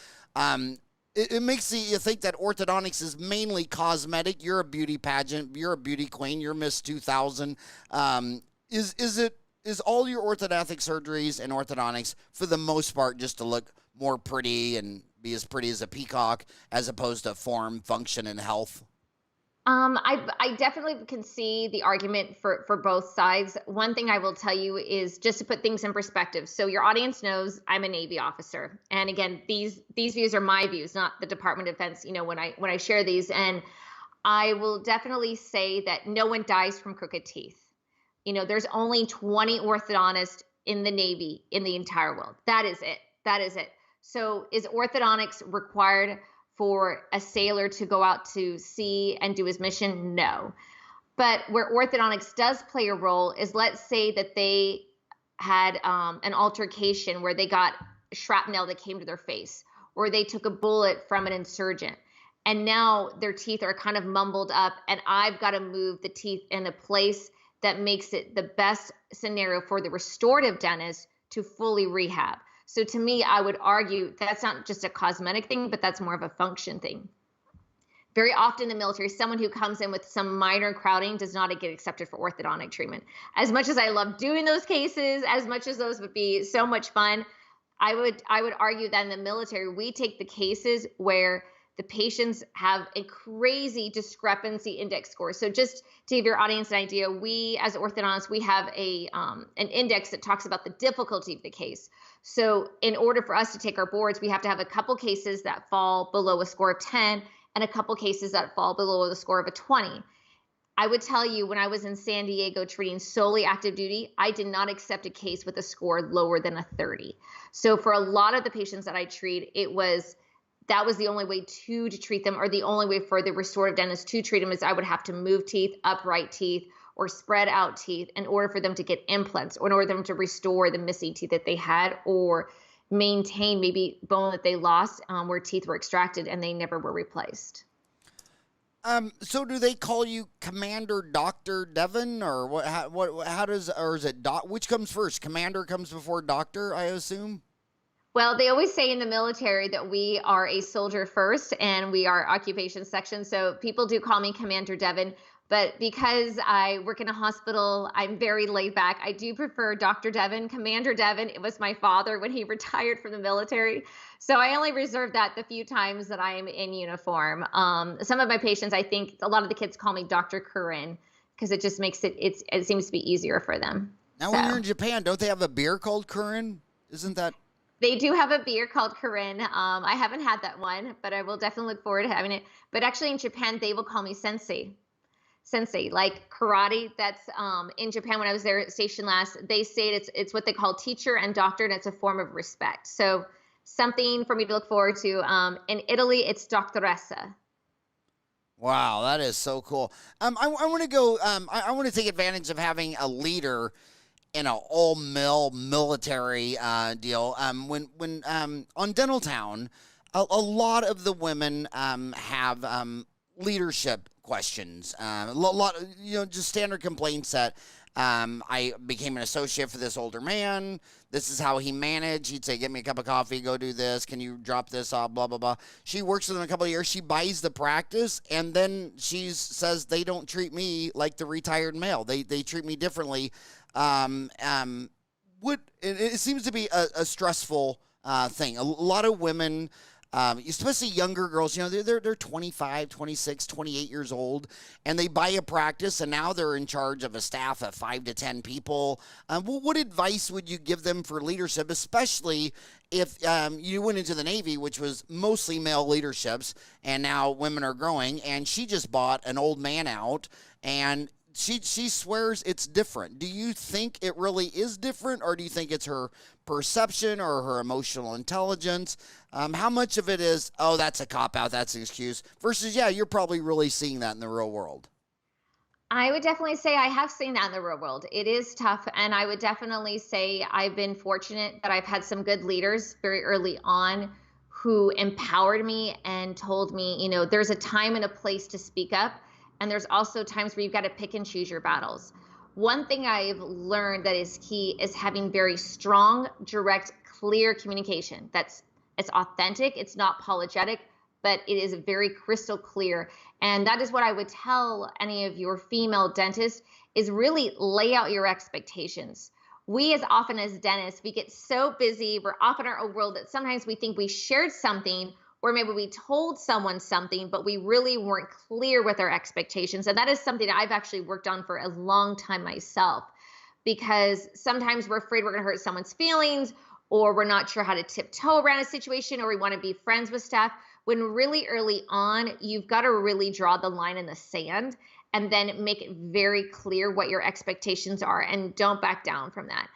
it makes you think that orthodontics is mainly cosmetic. You're a beauty pageant. You're a beauty queen. You're Miss 2000. Is all your orthodontic surgeries and orthodontics for the most part just to look more pretty and be as pretty as a peacock as opposed to form, function, and health? I definitely can see the argument for both sides. One thing I will tell you is just to put things in perspective. So your audience knows I'm a Navy officer, and again, these views are my views, not the Department of Defense. When I share these, and I will definitely say that no one dies from crooked teeth. There's only 20 orthodontists in the Navy in the entire world. That is it. That is it. So is orthodontics required for a sailor to go out to sea and do his mission? No. But where orthodontics does play a role is, let's say that they had an altercation where they got shrapnel that came to their face, or they took a bullet from an insurgent, and now their teeth are kind of mumbled up, and I've got to move the teeth in a place that makes it the best scenario for the restorative dentist to fully rehab. So to me, I would argue that's not just a cosmetic thing, but that's more of a function thing. Very often in the military, someone who comes in with some minor crowding does not get accepted for orthodontic treatment. As much as I love doing those cases, as much as those would be so much fun, I would argue that in the military, we take the cases where the patients have a crazy discrepancy index score. So just to give your audience an idea, we as orthodontists, we have an index that talks about the difficulty of the case. So in order for us to take our boards, we have to have a couple cases that fall below a score of 10 and a couple cases that fall below the score of a 20. I would tell you, when I was in San Diego treating solely active duty, I did not accept a case with a score lower than a 30. So for a lot of the patients that I treat, that was the only way to treat them, or the only way for the restorative dentist to treat them, is I would have to move teeth, upright teeth, or spread out teeth in order for them to get implants, or in order for them to restore the missing teeth that they had, or maintain maybe bone that they lost, where teeth were extracted and they never were replaced. So do they call you Commander Dr. Devin, or what? How does, or is it which comes first? Commander comes before doctor, I assume? Well, they always say in the military that we are a soldier first and we are occupation section. So people do call me Commander Devin, but because I work in a hospital, I'm very laid back. I do prefer Dr. Devin. Commander Devin, it was my father when he retired from the military. So I only reserve that the few times that I am in uniform. Some of my patients, I think a lot of the kids call me Dr. Corinne, because it just makes it seems to be easier for them. Now, when you're in Japan, don't they have a beer called Corinne? Isn't that? They do have a beer called Corinne. I haven't had that one, but I will definitely look forward to having it. But actually in Japan, they will call me sensei. Sensei, like karate. That's in Japan, when I was there stationed last, they say it's what they call teacher and doctor, and it's a form of respect. So something for me to look forward to. In Italy, it's doctoressa. Wow, that is so cool. I want to go. I want to take advantage of having a leader in an all-male military deal. When on Dentaltown, a lot of the women have leadership questions. A lot, just standard complaints that I became an associate for this older man. This is how he managed. He'd say, "Get me a cup of coffee. Go do this. Can you drop this off?" Blah blah blah. She works with him a couple of years. She buys the practice, and then she says they don't treat me like the retired male. They treat me differently. It seems to be a stressful thing. A lot of women, especially younger girls, they're 25, 26, 28 years old, and they buy a practice, and now they're in charge of a staff of 5 to 10 people. What advice would you give them for leadership, especially if you went into the Navy, which was mostly male leaderships, and now women are growing, and she just bought an old man out, and she swears it's different. Do you think it really is different, or do you think it's her perception or her emotional intelligence? How much of it is, oh, that's a cop-out, that's an excuse, versus, yeah, you're probably really seeing that in the real world? I would definitely say I have seen that in the real world. It is tough, and I would definitely say I've been fortunate that I've had some good leaders very early on who empowered me and told me, there's a time and a place to speak up. And there's also times where you've got to pick and choose your battles. One thing I've learned that is key is having very strong, direct, clear communication. It's authentic. It's not apologetic, but it is very crystal clear. And that is what I would tell any of your female dentists is really lay out your expectations. We as often as dentists, we get so busy, we're off in our own world that sometimes we think we shared something or maybe we told someone something, but we really weren't clear with our expectations. And that is something that I've actually worked on for a long time myself, because sometimes we're afraid we're going to hurt someone's feelings, or we're not sure how to tiptoe around a situation, or we want to be friends with staff. When really early on, you've got to really draw the line in the sand and then make it very clear what your expectations are, and don't back down from that.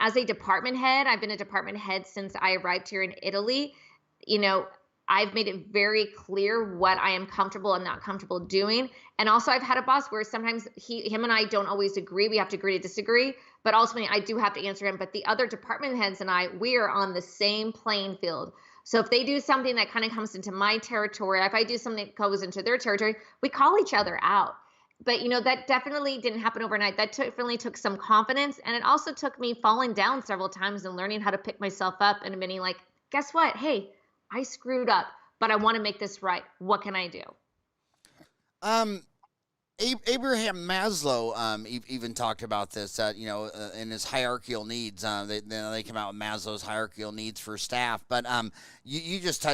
As a department head, I've been a department head since I arrived here in Italy. You know, I've made it very clear what I am comfortable and not comfortable doing. And also I've had a boss where sometimes him and I don't always agree. We have to agree to disagree, but ultimately I do have to answer him. But the other department heads and I, we are on the same playing field. So if they do something that kind of comes into my territory, if I do something that goes into their territory, we call each other out. But that definitely didn't happen overnight. That definitely took some confidence. And it also took me falling down several times and learning how to pick myself up and admitting, like, guess what? Hey, I screwed up, but I want to make this right. What can I do? Abraham Maslow even talked about this, in his hierarchical needs. They come out with Maslow's hierarchical needs for staff. But you just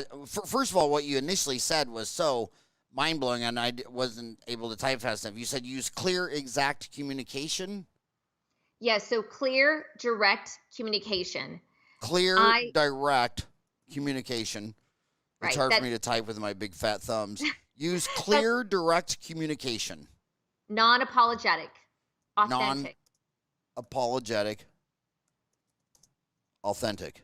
first of all, what you initially said was so mind-blowing, and I wasn't able to type fast enough. You said use clear, exact communication. Yes, so clear, direct communication. Clear, direct communication. It's hard for me to type with my big fat thumbs. Use clear, direct communication. Non-apologetic. Authentic. Non-apologetic. Authentic.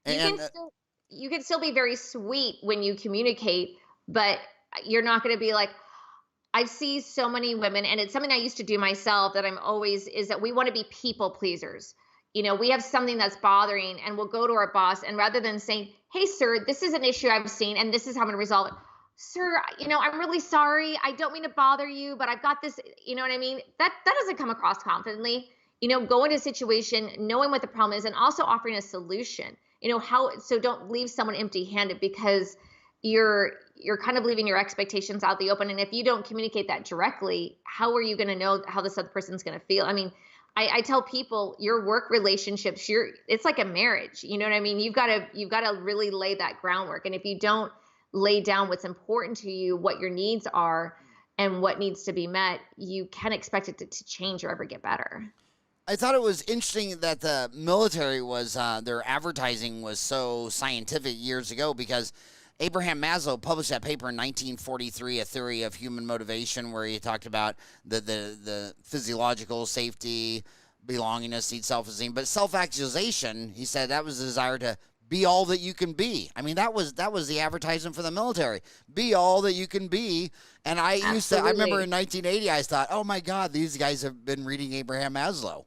You can still be very sweet when you communicate, but you're not going to be like, I see so many women, and it's something I used to do myself that is that we want to be people pleasers. We have something that's bothering, and we'll go to our boss, and rather than saying, hey, sir, this is an issue I've seen, and this is how I'm going to resolve it. Sir, I'm really sorry. I don't mean to bother you, but I've got this, you know what I mean? That doesn't come across confidently. Go into a situation, knowing what the problem is, and also offering a solution. So don't leave someone empty-handed, because you're kind of leaving your expectations out the open. And if you don't communicate that directly, how are you going to know how this other person's going to feel? I mean, I tell people your work relationships, it's like a marriage. You know what I mean? You've got to really lay that groundwork. And if you don't lay down what's important to you, what your needs are, and what needs to be met, you can't expect it to change or ever get better. I thought it was interesting that the military was, their advertising was so scientific years ago, because Abraham Maslow published that paper in 1943, A Theory of Human Motivation, where he talked about the physiological safety, belongingness, need self-esteem, but self-actualization. He said that was the desire to be all that you can be. I mean, that was the advertisement for the military. Be all that you can be. And I remember in 1980, I thought, oh my God, these guys have been reading Abraham Maslow.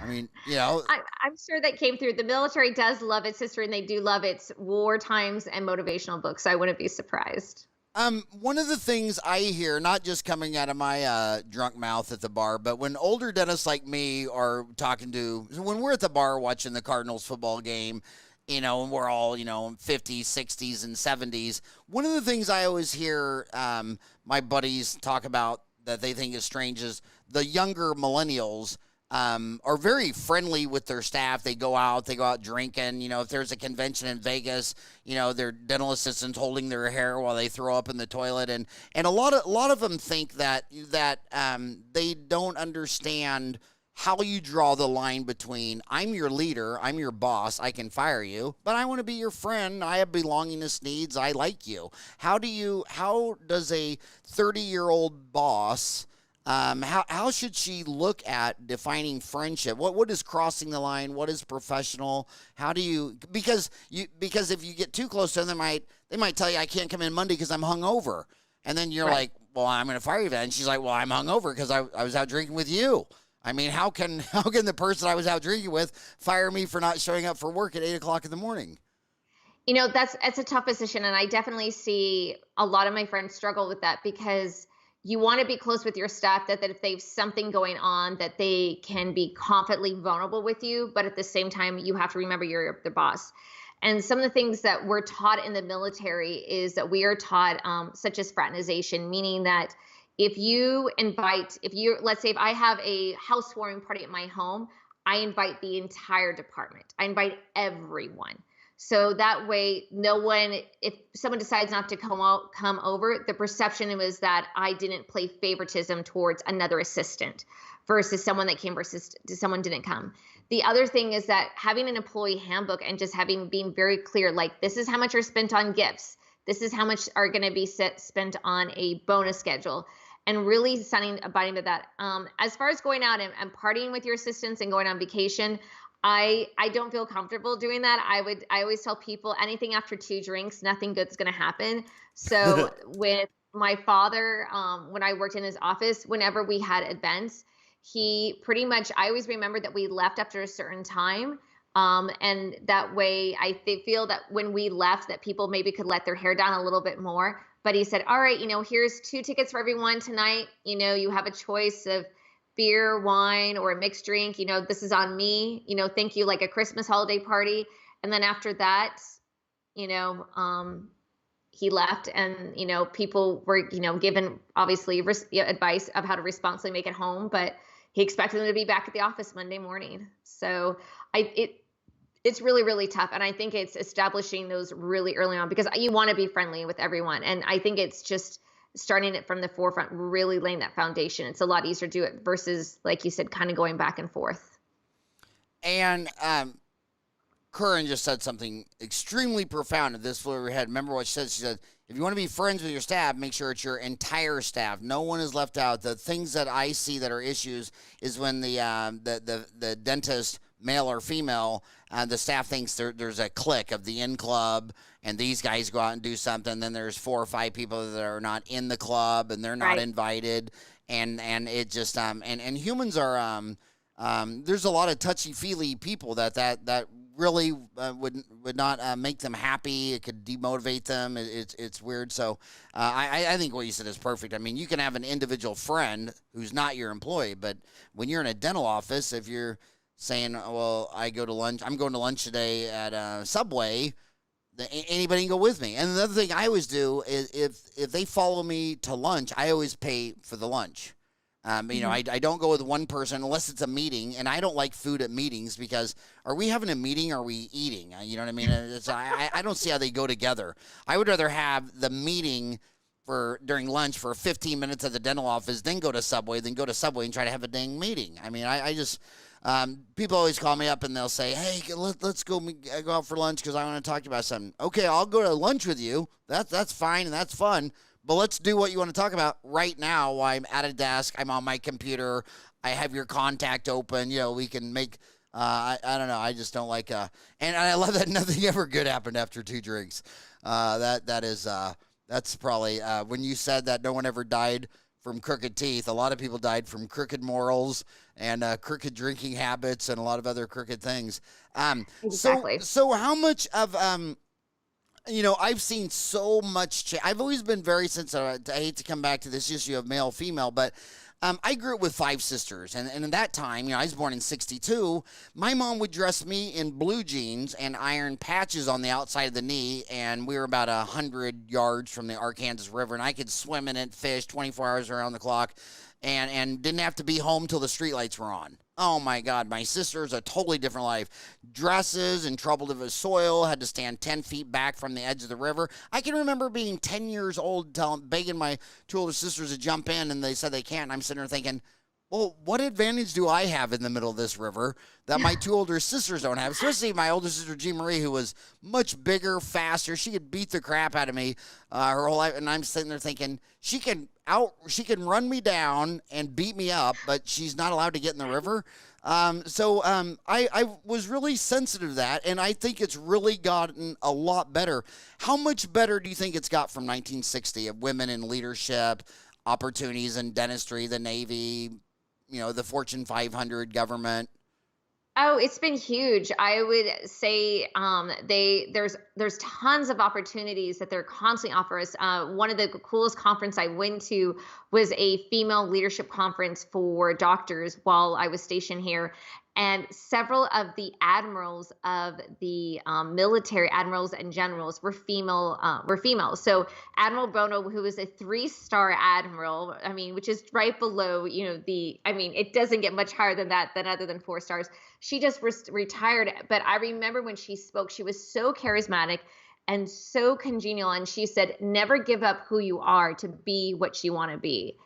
I mean, I'm sure that came through. The military does love its history, and they do love its war times and motivational books. So I wouldn't be surprised. One of the things I hear, not just coming out of my drunk mouth at the bar, but when older dentists like me are when we're at the bar watching the Cardinals football game, and we're all, 50s, 60s, and 70s, one of the things I always hear my buddies talk about that they think is strange is the younger millennials are very friendly with their staff. They go out drinking. If there's a convention in Vegas, their dental assistants holding their hair while they throw up in the toilet, and a lot of them think that they don't understand how you draw the line between I'm your leader, I'm your boss, I can fire you, but I want to be your friend. I have belongingness needs. I like you. How does a 30-year-old boss? How should she look at defining friendship? What is crossing the line? What is professional? How do you because if you get too close to them, they might tell you I can't come in Monday because I'm hungover, and then you're like, well, I'm going to fire you. And she's like, well, I'm hungover because I was out drinking with you. I mean, how can the person I was out drinking with fire me for not showing up for work at 8:00 in the morning? It's a tough position, and I definitely see a lot of my friends struggle with that, because you want to be close with your staff, that if they have something going on, that they can be confidently vulnerable with you, but at the same time, you have to remember you're the boss. And some of the things that we're taught in the military is that we are taught, such as fraternization, meaning that let's say if I have a housewarming party at my home, I invite the entire department. I invite everyone. So that way, no one, if someone decides not to come over, the perception was that I didn't play favoritism towards another assistant versus someone that came versus someone didn't come. The other thing is that having an employee handbook and just being very clear, like, this is how much are spent on gifts. This is how much are going to be spent on a bonus schedule, and really abiding to that. As far as going out and partying with your assistants and going on vacation, I don't feel comfortable doing that. I always tell people anything after 2 drinks, nothing good's going to happen. So with my father, when I worked in his office, whenever we had events, I always remembered that we left after a certain time. And that way feel that when we left that people maybe could let their hair down a little bit more. But he said, all right, here's 2 tickets for everyone tonight. You have a choice of beer, wine, or a mixed drink. This is on me. Thank you, like a Christmas holiday party. And then after that, he left, and people were given obviously advice of how to responsibly make it home, but he expected them to be back at the office Monday morning. So it's really, really tough. And I think it's establishing those really early on, because you want to be friendly with everyone. And I think it's just starting it from the forefront, really laying that foundation. It's a lot easier to do it versus, like you said, kind of going back and forth. And Corinne just said something extremely profound, and this flew over her head. Remember what she said? She said, if you want to be friends with your staff, make sure it's your entire staff. No one is left out. The things that I see that are issues is when the dentist, male or female, the staff thinks there's a clique of the in club, and these guys go out and do something. Then there's 4 or 5 people that are not in the club, and they're not invited. And it just and humans are there's a lot of touchy-feely people that really would not make them happy. It could demotivate them. It's weird. So I think what you said is perfect. I mean, you can have an individual friend who's not your employee, but when you're in a dental office, if you're saying, well, I'm going to lunch today at Subway, anybody can go with me. And the other thing I always do is if they follow me to lunch, I always pay for the lunch. I don't go with one person unless it's a meeting, and I don't like food at meetings because are we having a meeting or are we eating? You know what I mean? I don't see how they go together. I would rather have the meeting during lunch for 15 minutes at the dental office, then go to Subway and try to have a dang meeting. I mean, I just people always call me up and they'll say, hey, let's go out for lunch because I want to talk to you about something. Okay, I'll go to lunch with you. That's fine and that's fun. But let's do what you want to talk about right now while I'm at a desk. I'm on my computer. I have your contact open. We can make, I don't know. I just don't like, and I love that nothing ever good happened after 2 drinks. That's probably, when you said that no one ever died from crooked teeth, a lot of people died from crooked morals and crooked drinking habits and a lot of other crooked things. Exactly. So how much of, I've seen so much change. I've always been very sensitive. I hate to come back to this issue of male, female, but I grew up with 5 sisters. And in that time, I was born in 1962. My mom would dress me in blue jeans and iron patches on the outside of the knee. And we were about 100 yards from the Arkansas River. And I could swim in it, fish 24 hours around the clock, and didn't have to be home till the streetlights were on. Oh, my God. My sister's a totally different life. Dresses and trouble with soil, had to stand 10 feet back from the edge of the river. I can remember being 10 years old, begging my 2 older sisters to jump in, and they said they can't. And I'm sitting there thinking, well, what advantage do I have in the middle of this river that my 2 older sisters don't have? Especially my older sister, Jean Marie, who was much bigger, faster. She could beat the crap out of me her whole life. And I'm sitting there thinking, she can run me down and beat me up, but she's not allowed to get in the river. I was really sensitive to that, and I think it's really gotten a lot better. How much better do you think it's got from 1960 of women in leadership, opportunities in dentistry, the Navy, the Fortune 500 government? Oh, it's been huge. I would say there's tons of opportunities that they're constantly offering us. One of the coolest conference I went to was a female leadership conference for doctors while I was stationed here. And several of the admirals of the military admirals and generals were female. So Admiral Bono, who was a 3-star admiral, I mean, which is right below, it doesn't get much higher than that, than other than 4 stars. She just retired. But I remember when she spoke, she was so charismatic and so congenial. And she said, never give up who you are to be what you want to be.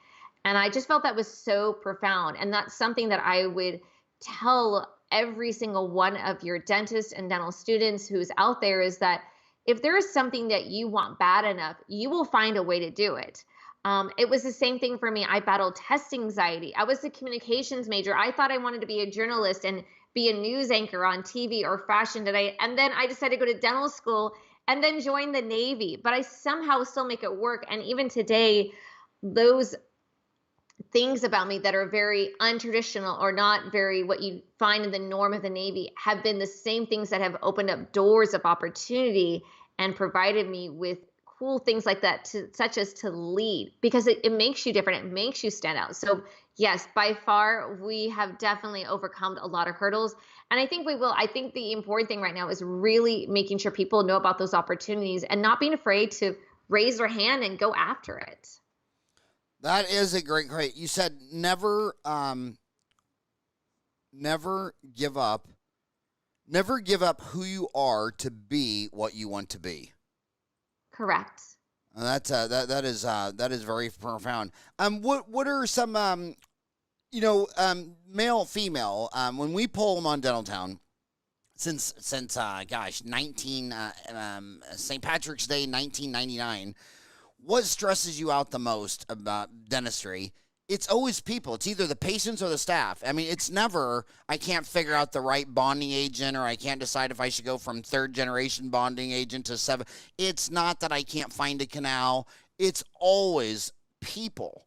And I just felt that was so profound. And that's something that I would tell every single one of your dentists and dental students who's out there, is that if there is something that you want bad enough, you will find a way to do it. It was the same thing for me. I battled test anxiety. I was a communications major. I thought I wanted to be a journalist and be a news anchor on TV or Fashion Today. And then I decided to go to dental school and then join the Navy. But I somehow still make it work. And even today, those things about me that are very untraditional or not very what you find in the norm of the Navy have been the same things that have opened up doors of opportunity and provided me with cool things like that, such as to lead, because it makes you different. It makes you stand out. So yes, by far, we have definitely overcome a lot of hurdles. And I think we will. I think the important thing right now is really making sure people know about those opportunities and not being afraid to raise their hand and go after it. That is a great. You said never give up. Never give up who you are to be what you want to be. Correct. That is very profound. What are some male, female, when we poll them on Dentaltown, since St. Patrick's Day 1999, what stresses you out the most about dentistry? It's always people. It's either the patients or the staff. I mean, it's never, I can't figure out the right bonding agent, or I can't decide if I should go from 3rd generation bonding agent to 7. It's not that I can't find a canal. It's always people.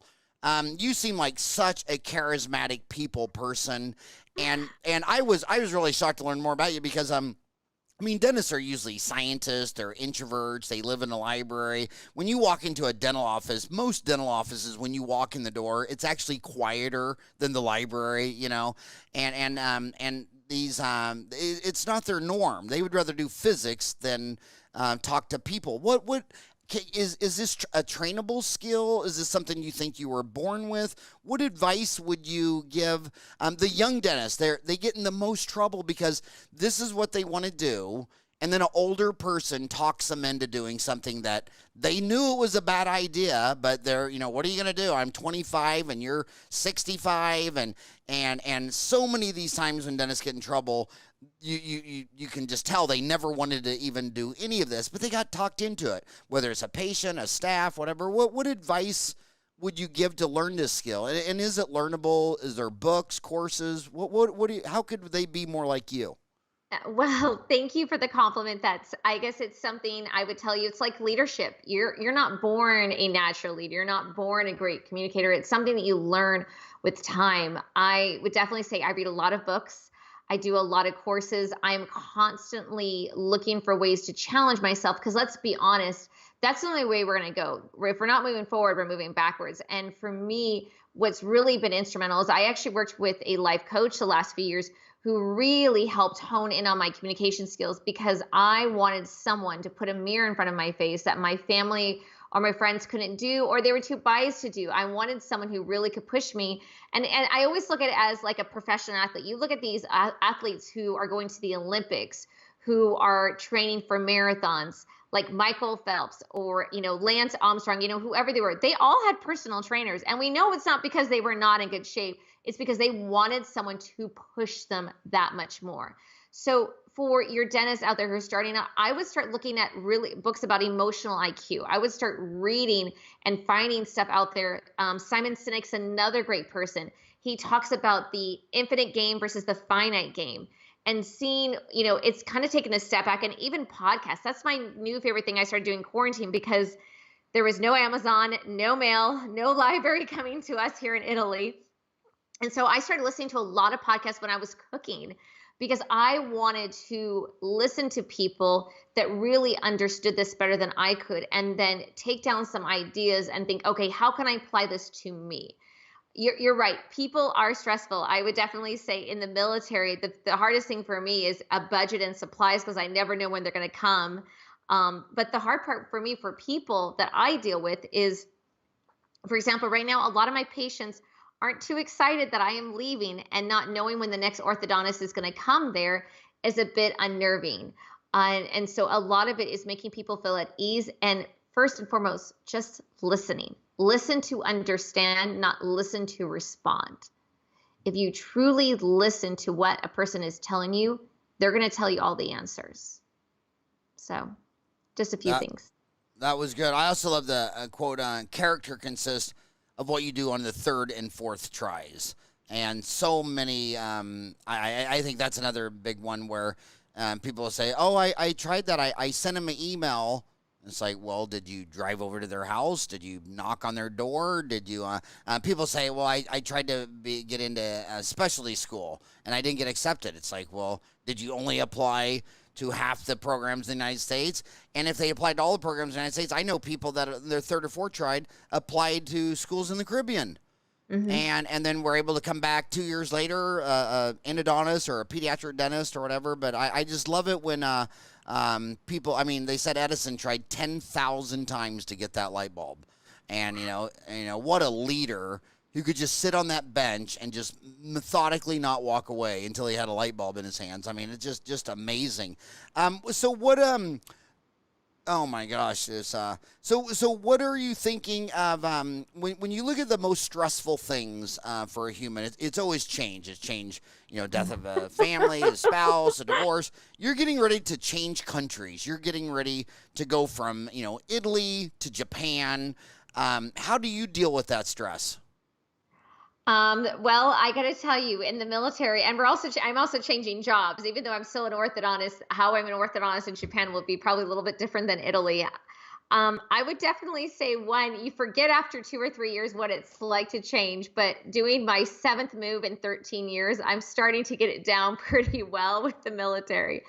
You seem like such a charismatic people person. And I was really shocked to learn more about you because, dentists are usually scientists, they're introverts, they live in a library. When you walk into a dental office, most dental offices, when you walk in the door, it's actually quieter than the library, and these, it's not their norm. They would rather do physics than talk to people. Is this a trainable skill? Is this something you think you were born with? What advice would you give the young dentists? They get in the most trouble because this is what they want to do, and then an older person talks them into doing something that they knew it was a bad idea, but they're, what are you going to do? I'm 25 and you're 65, and so many of these times when dentists get in trouble, you can just tell they never wanted to even do any of this, but they got talked into it, whether it's a patient, a staff, whatever. What advice would you give to learn this skill? And is it learnable? Is there books, courses? How could they be more like you? Well, thank you for the compliment. I guess it's something I would tell you. It's like leadership. You're not born a natural leader. You're not born a great communicator. It's something that you learn with time. I would definitely say I read a lot of books. I do a lot of courses. I'm constantly looking for ways to challenge myself, because let's be honest, that's the only way we're going to go. If we're not moving forward, we're moving backwards. And for me, what's really been instrumental is I actually worked with a life coach the last few years who really helped hone in on my communication skills, because I wanted someone to put a mirror in front of my face that my family or my friends couldn't do, or they were too biased to do. I wanted someone who really could push me. And I always look at it as like a professional athlete. You look at these athletes who are going to the Olympics, who are training for marathons, like Michael Phelps or, Lance Armstrong, whoever they were. They all had personal trainers. And we know it's not because they were not in good shape. It's because they wanted someone to push them that much more. So for your dentists out there who are starting out, I would start looking at really books about emotional IQ. I would start reading and finding stuff out there. Simon Sinek's another great person. He talks about the infinite game versus the finite game, and seeing, it's kind of taking a step back. And even podcasts, that's my new favorite thing I started doing in quarantine, because there was no Amazon, no mail, no library coming to us here in Italy. And so I started listening to a lot of podcasts when I was cooking, because I wanted to listen to people that really understood this better than I could, and then take down some ideas and think, okay, how can I apply this to me? You're right. People are stressful. I would definitely say in the military, the hardest thing for me is a budget and supplies because I never know when they're going to come. But the hard part for me, for people that I deal with, is, for example, right now, a lot of my patients aren't too excited that I am leaving, and not knowing when the next orthodontist is going to come there is a bit unnerving. And so a lot of it is making people feel at ease. And first and foremost, just listening. Listen to understand, not listen to respond. If you truly listen to what a person is telling you, they're going to tell you all the answers. So just a few things. That was good. I also love the quote, character consists of what you do on the third and fourth tries. And so many, I think that's another big one where people will say, oh, I tried that. I sent them an email. It's like, well, did you drive over to their house? Did you knock on their door? Did you, people say, well, I tried to get into a specialty school and I didn't get accepted. It's like, well, did you only apply to half the programs in the United States? And if they applied to all the programs in the United States, I know people that their third or fourth tried applied to schools in the Caribbean. Mm-hmm. And then we're able to come back 2 years later, endodontist or a pediatric dentist or whatever. But I just love it when people, I mean, they said Edison tried 10,000 times to get that light bulb. And, you know, what a leader who could just sit on that bench and just methodically not walk away until he had a light bulb in his hands. I mean, it's just amazing. So what, oh my gosh, this, so what are you thinking of, when you look at the most stressful things, for a human, it's always change. It's change, you know, death of a family, a spouse, a divorce. You're getting ready to change countries. You're getting ready to go from, you know, Italy to Japan. How do you deal with that stress? Well, I got to tell you, in the military, and I'm also changing jobs, even though I'm still an orthodontist. How I'm an orthodontist in Japan will be probably a little bit different than Italy. I would definitely say, one, you forget after 2 or 3 years what it's like to change. But doing my 7th move in 13 years, I'm starting to get it down pretty well with the military.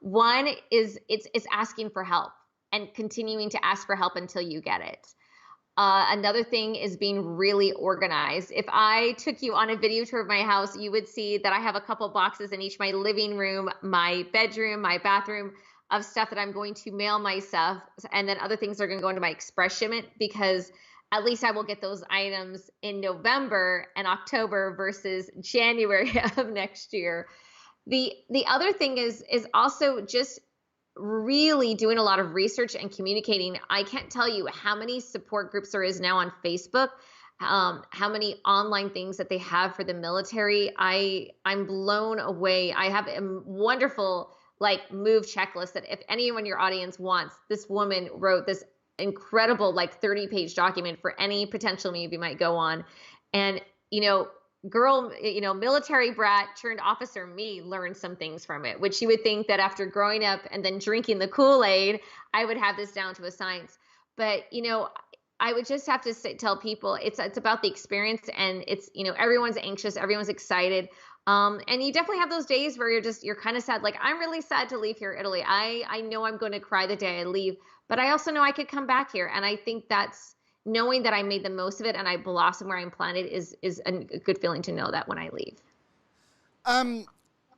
One is it's asking for help and continuing to ask for help until you get it. Another thing is being really organized. If I took you on a video tour of my house, you would see that I have a couple boxes in each my living room, my bedroom, my bathroom, of stuff that I'm going to mail myself. And then other things are going to go into my express shipment, because at least I will get those items in November and October versus January of next year. The other thing is also just really doing a lot of research and communicating. I can't tell you how many support groups there is now on Facebook, how many online things that they have for the military. I'm blown away. I have a wonderful move checklist that if anyone in your audience wants, this woman wrote this incredible 30-page document for any potential move you might go on. And, girl, military brat turned officer me learned some things from it, which you would think that after growing up and then drinking the Kool-Aid, I would have this down to a science. But, I would just have to tell people it's about the experience, and it's, everyone's anxious, everyone's excited. And you definitely have those days where you're kind of sad. Like, I'm really sad to leave here, Italy. I know I'm going to cry the day I leave, but I also know I could come back here. And I think that's, knowing that I made the most of it and I blossom where I'm planted is a good feeling to know that when I leave. I'm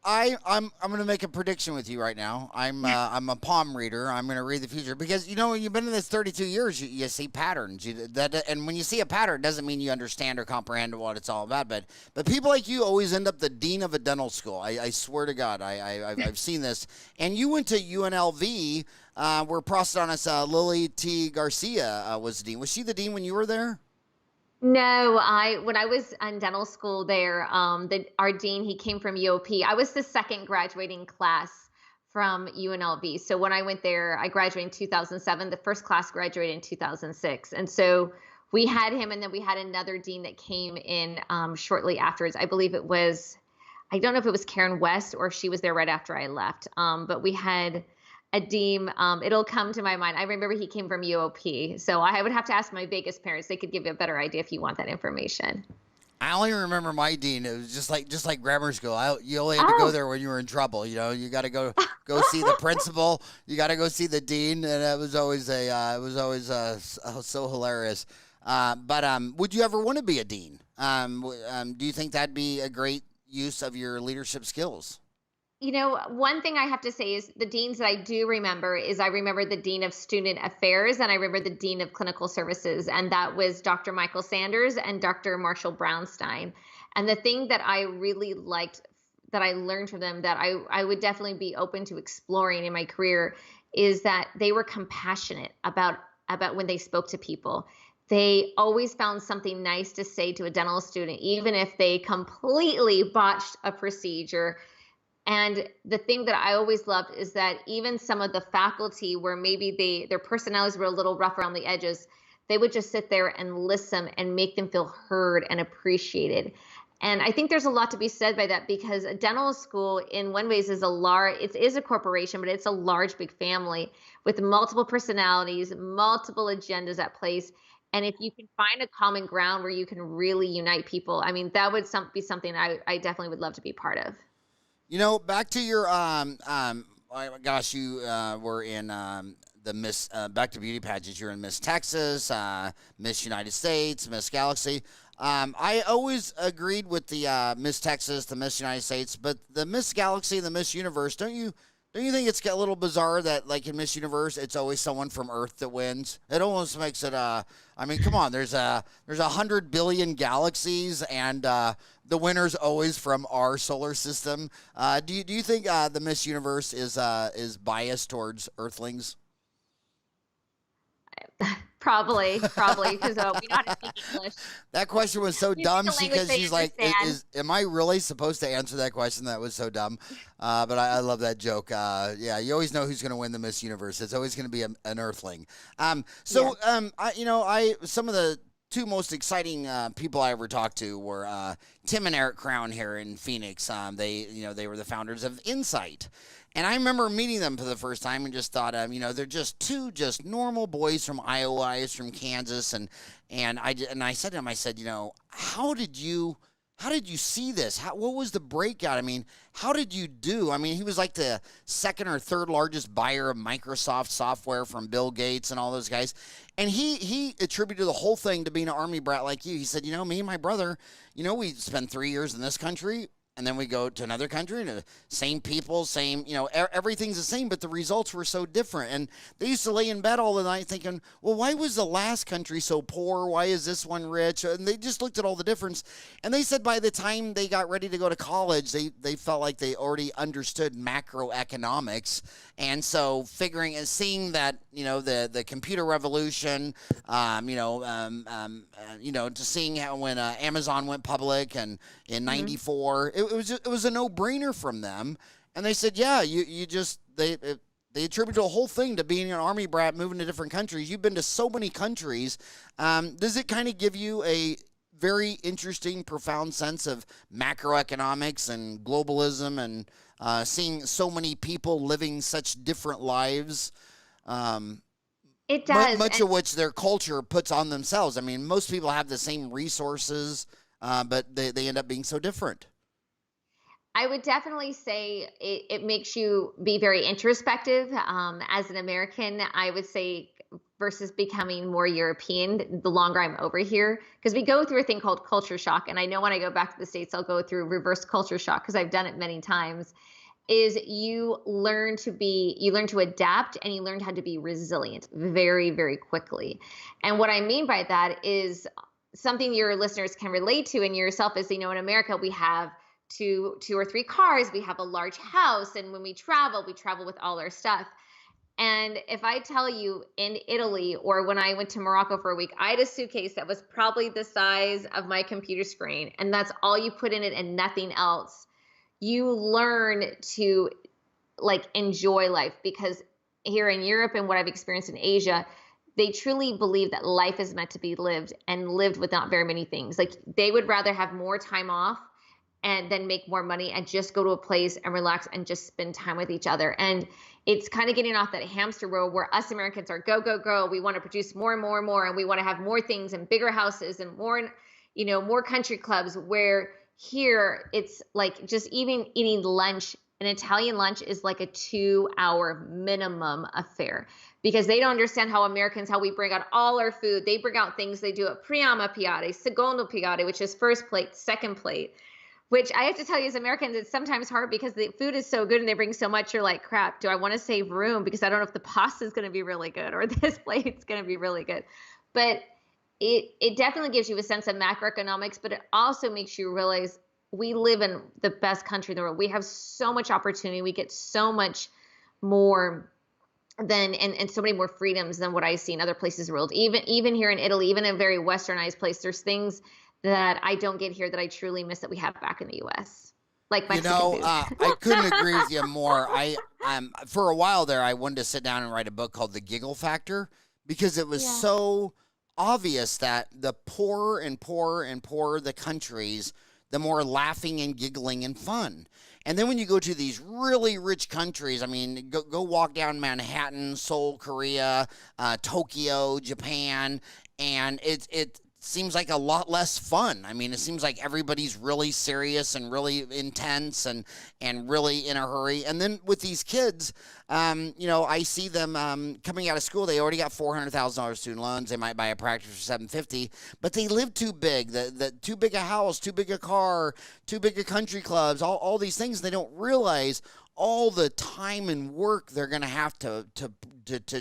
going to make a prediction with you right now. I'm a palm reader. I'm going to read the future because you've been in this 32 years. You see patterns. And when you see a pattern, it doesn't mean you understand or comprehend what it's all about. But people like you always end up the dean of a dental school. I swear to God, I've seen this. And you went to UNLV, where prosthodontist Lily T. Garcia was the dean. Was she the dean when you were there? No, when I was in dental school there, our dean, he came from UOP. I was the second graduating class from UNLV. So when I went there, I graduated in 2007. The first class graduated in 2006. And so we had him, and then we had another dean that came in shortly afterwards. I believe it was, I don't know if it was Karen West or if she was there right after I left. But we had a dean, it'll come to my mind. I remember he came from UOP. So I would have to ask my Vegas parents. They could give you a better idea if you want that information. I only remember my dean. It was just like grammar school. You only had to go there when you were in trouble. You got to go see the principal. You got to go see the dean, and it was always so hilarious. But would you ever want to be a dean? Do you think that'd be a great use of your leadership skills? One thing I have to say is the deans that I do remember is I remember the Dean of Student Affairs and I remember the Dean of Clinical Services, and that was Dr. Michael Sanders and Dr. Marshall Brownstein. And the thing that I really liked that I learned from them that I would definitely be open to exploring in my career is that they were compassionate about when they spoke to people. They always found something nice to say to a dental student, even if they completely botched a procedure. And the thing that I always loved is that even some of the faculty where maybe their personalities were a little rough around the edges, they would just sit there and listen and make them feel heard and appreciated. And I think there's a lot to be said by that, because a dental school in one ways is it is a corporation, but it's a large, big family with multiple personalities, multiple agendas at place. And if you can find a common ground where you can really unite people, I mean, that would be something I definitely would love to be part of. Back to your oh gosh, you were in the Miss back to beauty pageants. You're in Miss Texas, Miss United States, Miss Galaxy. I always agreed with the Miss Texas, the Miss United States, but the Miss Galaxy and the Miss Universe, don't you think it's a little bizarre that, like, in Miss Universe, it's always someone from Earth that wins? It almost makes it. I mean, come on. There's 100 billion galaxies, and the winner's always from our solar system. Do you think the Miss Universe is biased towards Earthlings? Probably, because we know how to speak English. That question was so dumb because she's like, am I really supposed to answer that question? That was so dumb. But I love that joke. Yeah, you always know who's going to win the Miss Universe. It's always going to be an Earthling. Some of the two most exciting people I ever talked to were Tim and Eric Crown here in Phoenix. They were the founders of Insight. And I remember meeting them for the first time and just thought, they're just two normal boys from Iowa, I was from Kansas, and I said to him, I said, how did you see this? What was the breakout? I mean, how did you do? I mean, he was like the second or third largest buyer of Microsoft software from Bill Gates and all those guys. And he attributed the whole thing to being an Army brat like you. He said, me and my brother, we spend 3 years in this country, and then we go to another country, and the same people, same, everything's the same, but the results were so different. And they used to lay in bed all the night thinking, well, why was the last country so poor? Why is this one rich? And they just looked at all the difference. And they said by the time they got ready to go to college, they felt like they already understood macroeconomics. And so seeing that, the computer revolution, to seeing how when Amazon went public and in '94, it was a no-brainer from them. And they said, yeah, they attributed the whole thing to being an Army brat, moving to different countries. You've been to so many countries. Does it kind of give you a very interesting, profound sense of macroeconomics and globalism and seeing so many people living such different lives? It does. Much of which their culture puts on themselves. I mean, most people have the same resources, but they end up being so different. I would definitely say it makes you be very introspective. As an American, I would say, versus becoming more European the longer I'm over here, because we go through a thing called culture shock. And I know when I go back to the States, I'll go through reverse culture shock because I've done it many times. Is you learn to adapt, and you learn how to be resilient very, very quickly. And what I mean by that is something your listeners can relate to, and yourself is, in America, we have two or three cars, we have a large house, and when we travel with all our stuff. And if I tell you, in Italy, or when I went to Morocco for a week, I had a suitcase that was probably the size of my computer screen, and that's all you put in it and nothing else. You learn to enjoy life, because here in Europe and what I've experienced in Asia, they truly believe that life is meant to be lived, and lived with not very many things. Like, they would rather have more time off and then make more money and just go to a place and relax and just spend time with each other. And it's kind of getting off that hamster wheel where us Americans are go, go, go. We want to produce more and more and more, and we want to have more things and bigger houses and more, more country clubs, where here it's like just even eating lunch. An Italian lunch is like a 2-hour minimum affair. because they don't understand how Americans, how we bring out all our food. They bring out things, they do it prima piade, secondo piade, which is first plate, second plate, which I have to tell you as Americans, it's sometimes hard because the food is so good and they bring so much. You're like, crap, do I want to save room? Because I don't know if the pasta is going to be really good or this plate's going to be really good. But it definitely gives you a sense of macroeconomics, but it also makes you realize we live in the best country in the world. We have so much opportunity. We get so much more than and so many more freedoms than what I see in other places in the world. Even here in Italy, even a very westernized place, there's things that I don't get here that I truly miss that we have back in the US. Like Mexican food. I couldn't agree with you more. For a while there, I wanted to sit down and write a book called The Giggle Factor because it was so obvious that the poorer and poorer and poorer the countries, the more laughing and giggling and fun. And then when you go to these really rich countries, I mean, go walk down Manhattan, Seoul, Korea, Tokyo, Japan, and it seems like a lot less fun. I mean, it seems like everybody's really serious and really intense and really in a hurry. And then with these kids, I see them coming out of school. They already got $400,000 student loans. They might buy a practice for $750, but they live too big. The too big a house, too big a car, too big a country clubs. All these things. They don't realize all the time and work they're going to have to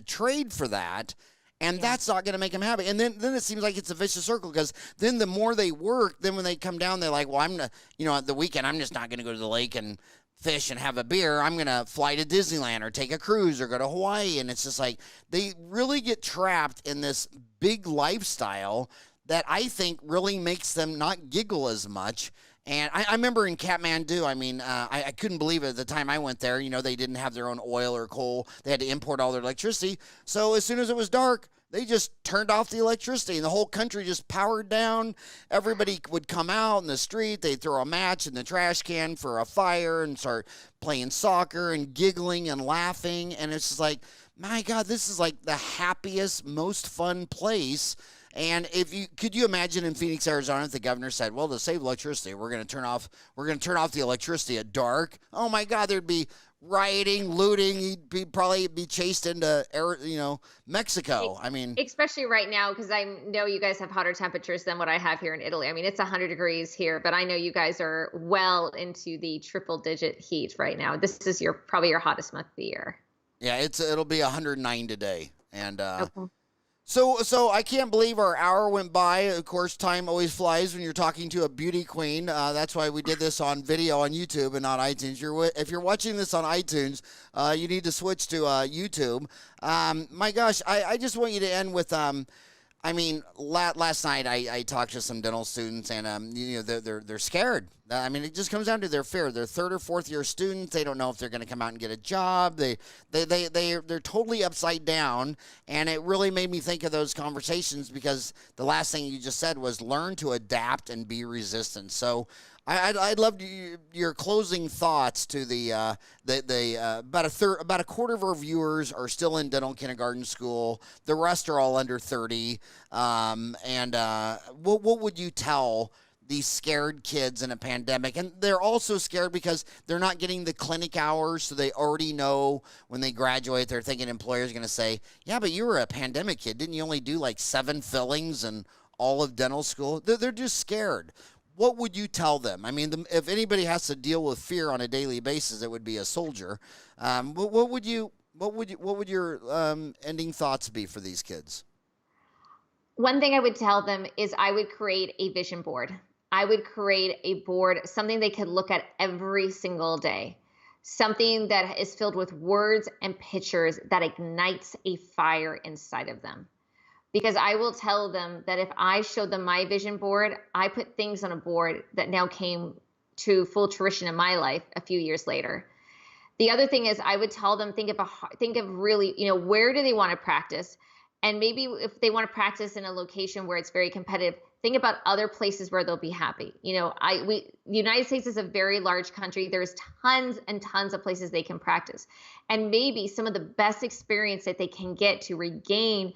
trade for that. And that's not going to make them happy. And then it seems like it's a vicious circle because then the more they work, then when they come down, they're like, well, at the weekend, I'm just not going to go to the lake and fish and have a beer. I'm going to fly to Disneyland or take a cruise or go to Hawaii. And it's just like they really get trapped in this big lifestyle that I think really makes them not giggle as much. And I remember in Kathmandu, I mean, I couldn't believe it at the time I went there. They didn't have their own oil or coal. They had to import all their electricity. So as soon as it was dark, they just turned off the electricity and the whole country just powered down. Everybody would come out in the street. They'd throw a match in the trash can for a fire and start playing soccer and giggling and laughing. And it's just like, my God, this is like the happiest, most fun place. And could you imagine in Phoenix, Arizona, if the governor said, well, to save electricity, we're going to turn off the electricity at dark. Oh my God, there'd be rioting, looting. He'd probably be chased into, Mexico. I mean, especially right now, because I know you guys have hotter temperatures than what I have here in Italy. I mean, it's 100 degrees here, but I know you guys are well into the triple digit heat right now. This is probably your hottest month of the year. Yeah, it'll be 109 today. And, okay. So I can't believe our hour went by. Of course, time always flies when you're talking to a beauty queen. That's why we did this on video on YouTube and not iTunes. If you're watching this on iTunes, you need to switch to YouTube. My gosh, I just want you to end with last night I talked to some dental students, and they're scared. I mean, it just comes down to their fear. They're third or fourth year students. They don't know if they're going to come out and get a job. They're totally upside down, and it really made me think of those conversations because the last thing you just said was learn to adapt and be resistant. So I'd love your closing thoughts to about a quarter of our viewers are still in dental kindergarten school. The rest are all under 30. What would you tell these scared kids in a pandemic? And they're also scared because they're not getting the clinic hours, so they already know when they graduate, they're thinking employers are going to say, yeah, but you were a pandemic kid. Didn't you only do like 7 fillings and all of dental school? They're just scared. What would you tell them? I mean, if anybody has to deal with fear on a daily basis, it would be a soldier. What would your ending thoughts be for these kids? One thing I would tell them is I would create a vision board. I would create a board, something they could look at every single day, something that is filled with words and pictures that ignites a fire inside of them. Because I will tell them that if I showed them my vision board, I put things on a board that now came to full fruition in my life a few years later. The other thing is I would tell them, think of really, where do they want to practice? And maybe if they want to practice in a location where it's very competitive, think about other places where they'll be happy. The United States is a very large country. There's tons and tons of places they can practice. And maybe some of the best experience that they can get to regain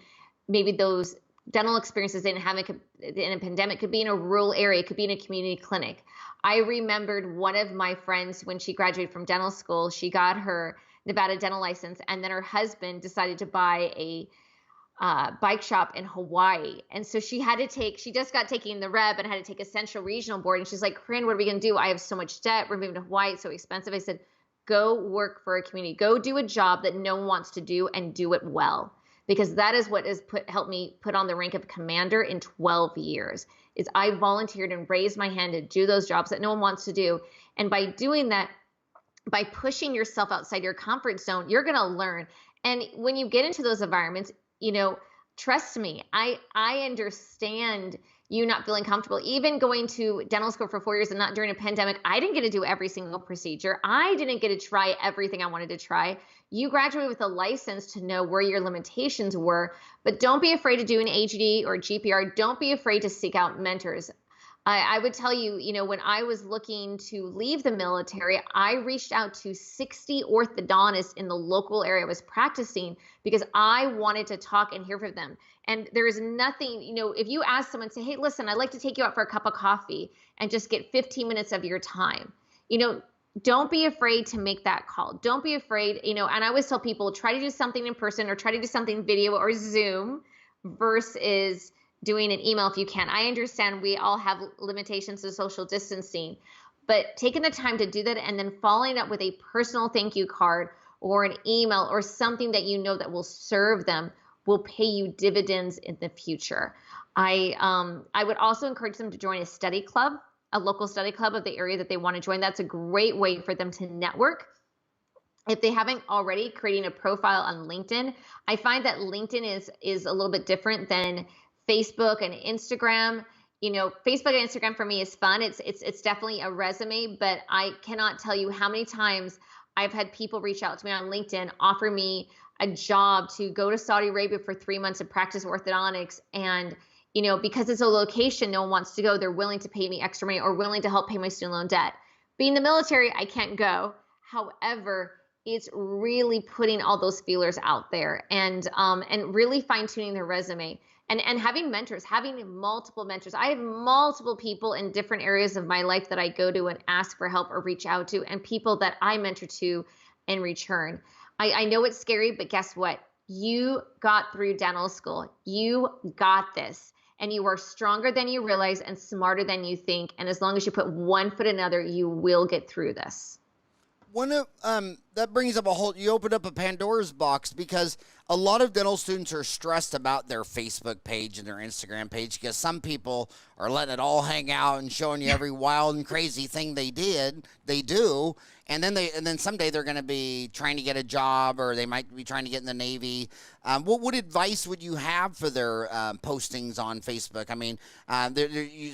maybe those dental experiences they didn't have in a pandemic could be in a rural area, it could be in a community clinic. I remembered one of my friends when she graduated from dental school, she got her Nevada dental license. And then her husband decided to buy a bike shop in Hawaii. And so she just got taking the rep and had to take a central regional board. And she's like, Corinne, what are we going to do? I have so much debt. We're moving to Hawaii. It's so expensive. I said, go work for a community. Go do a job that no one wants to do and do it well. Because that is what has helped me put on the rank of commander in 12 years, is I volunteered and raised my hand to do those jobs that no one wants to do. And by doing that, by pushing yourself outside your comfort zone, you're going to learn. And when you get into those environments, trust me, I understand you not feeling comfortable. Even going to dental school for 4 years and not during a pandemic, I didn't get to do every single procedure. I didn't get to try everything I wanted to try. You graduate with a license to know where your limitations were, but don't be afraid to do an AGD or GPR. Don't be afraid to seek out mentors. I would tell you, when I was looking to leave the military, I reached out to 60 orthodontists in the local area I was practicing because I wanted to talk and hear from them. And there is nothing, if you ask someone, say, hey, listen, I'd like to take you out for a cup of coffee and just get 15 minutes of your time. Don't be afraid to make that call. Don't be afraid, and I always tell people, try to do something in person or try to do something video or Zoom versus doing an email if you can. I understand we all have limitations to social distancing, but taking the time to do that and then following up with a personal thank you card or an email or something that that will serve them will pay you dividends in the future. I would also encourage them to join a study club, a local study club of the area that they want to join. That's a great way for them to network. If they haven't already, creating a profile on LinkedIn. I find that LinkedIn is a little bit different than Facebook and Instagram. Facebook and Instagram for me is fun. It's definitely a resume, but I cannot tell you how many times I've had people reach out to me on LinkedIn, offer me a job to go to Saudi Arabia for 3 months to practice orthodontics. And, because it's a location no one wants to go, they're willing to pay me extra money or willing to help pay my student loan debt. Being in the military, I can't go. However, it's really putting all those feelers out there and really fine tuning their resume. And having mentors, having multiple mentors. I have multiple people in different areas of my life that I go to and ask for help or reach out to, and people that I mentor to in return. I know it's scary, but guess what? You got through dental school. You got this. And you are stronger than you realize and smarter than you think. And as long as you put one foot in another, you will get through this. That brings up you opened up a Pandora's box because a lot of dental students are stressed about their Facebook page and their Instagram page because some people are letting it all hang out and showing you every wild and crazy thing they do. And then someday they're going to be trying to get a job or they might be trying to get in the Navy. What advice would you have for their postings on Facebook? I mean,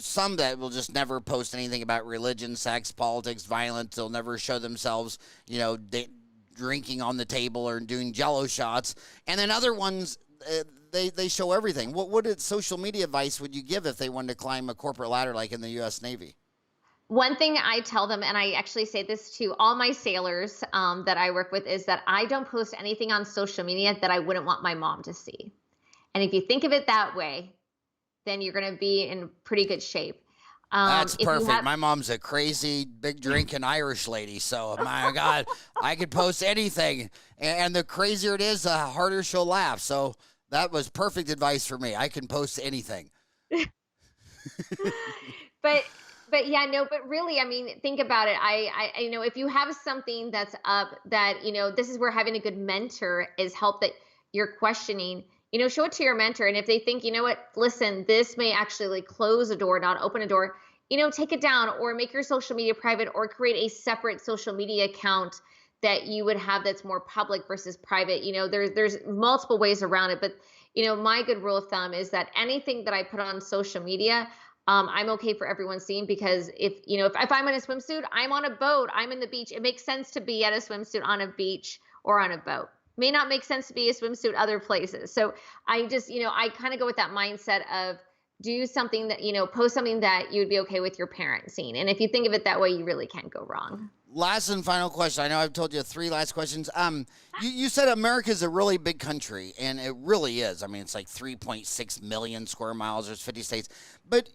some that will just never post anything about religion, sex, politics, violence. They'll never show themselves, drinking on the table or doing Jello shots. And then other ones, they show everything. What social media advice would you give if they wanted to climb a corporate ladder like in the U.S. Navy? One thing I tell them, and I actually say this to all my sailors that I work with, is that I don't post anything on social media that I wouldn't want my mom to see. And if you think of it that way, then you're going to be in pretty good shape. That's perfect. My mom's a crazy, big drinking Irish lady. So, my God, I could post anything. And the crazier it is, the harder she'll laugh. So that was perfect advice for me. I can post anything. But really, I mean, think about it. I if you have something that's up that, this is where having a good mentor is help that you're questioning, show it to your mentor. And if they think, listen, this may actually close a door, not open a door, take it down or make your social media private or create a separate social media account that you would have that's more public versus private. There's multiple ways around it. But, my good rule of thumb is that anything that I put on social media, I'm okay for everyone seeing because if I'm in a swimsuit, I'm on a boat, I'm in the beach. It makes sense to be at a swimsuit on a beach or on a boat. May not make sense to be a swimsuit other places. So I just, I kind of go with that mindset of do something that, post something that you would be okay with your parents seeing. And if you think of it that way, you really can't go wrong. Last and final question. I know I've told you 3 last questions. You said America is a really big country, and it really is. I mean, it's like 3.6 million square miles. There's 50 states. But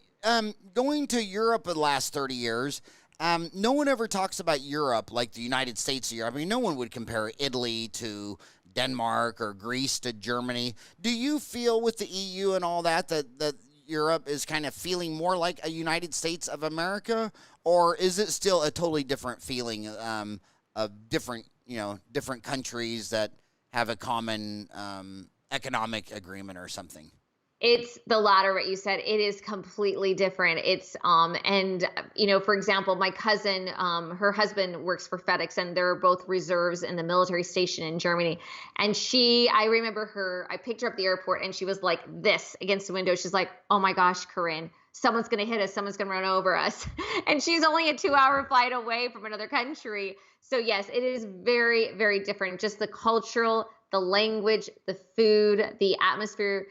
going to Europe the last 30 years, No one ever talks about Europe like the United States of Europe. I mean, no one would compare Italy to Denmark or Greece to Germany. Do you feel with the EU and all that Europe is kind of feeling more like a United States of America, or is it still a totally different feeling of different countries that have a common economic agreement or something? It's the latter, what you said. It is completely different. It's and for example, my cousin, her husband works for FedEx, and they're both reserves in the military station in Germany. And I remember I picked her up at the airport, and she was like this against the window. She's like, "Oh my gosh, Corinne, someone's gonna hit us, someone's gonna run over us." And she's only a 2-hour flight away from another country. So yes, it is very, very different. Just the cultural, the language, the food, the atmosphere.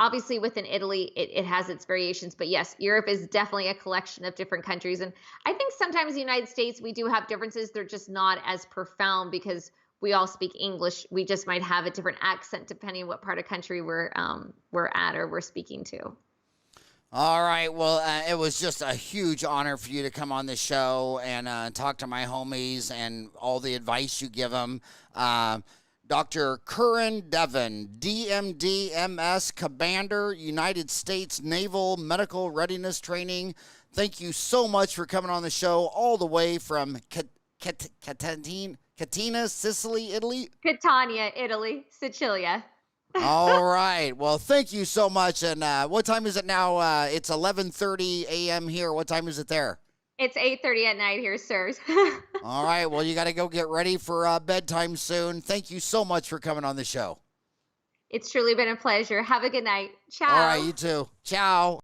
Obviously within Italy, it has its variations, but yes, Europe is definitely a collection of different countries. And I think sometimes the United States, we do have differences. They're just not as profound because we all speak English. We just might have a different accent depending on what part of country we're at or we're speaking to. All right. Well, it was just a huge honor for you to come on the show and talk to my homies and all the advice you give them. Dr. Corinne Devin, DMD MS, Commander, United States Naval Medical Readiness Training. Thank you so much for coming on the show all the way from Catania, Sicily, Italy. Catania, Italy, Sicilia. All right. Well, thank you so much. And what time is it now? It's 11:30 a.m. here. What time is it there? It's 8:30 at night here, sirs. All right. Well, you got to go get ready for bedtime soon. Thank you so much for coming on the show. It's truly been a pleasure. Have a good night. Ciao. All right. You too. Ciao.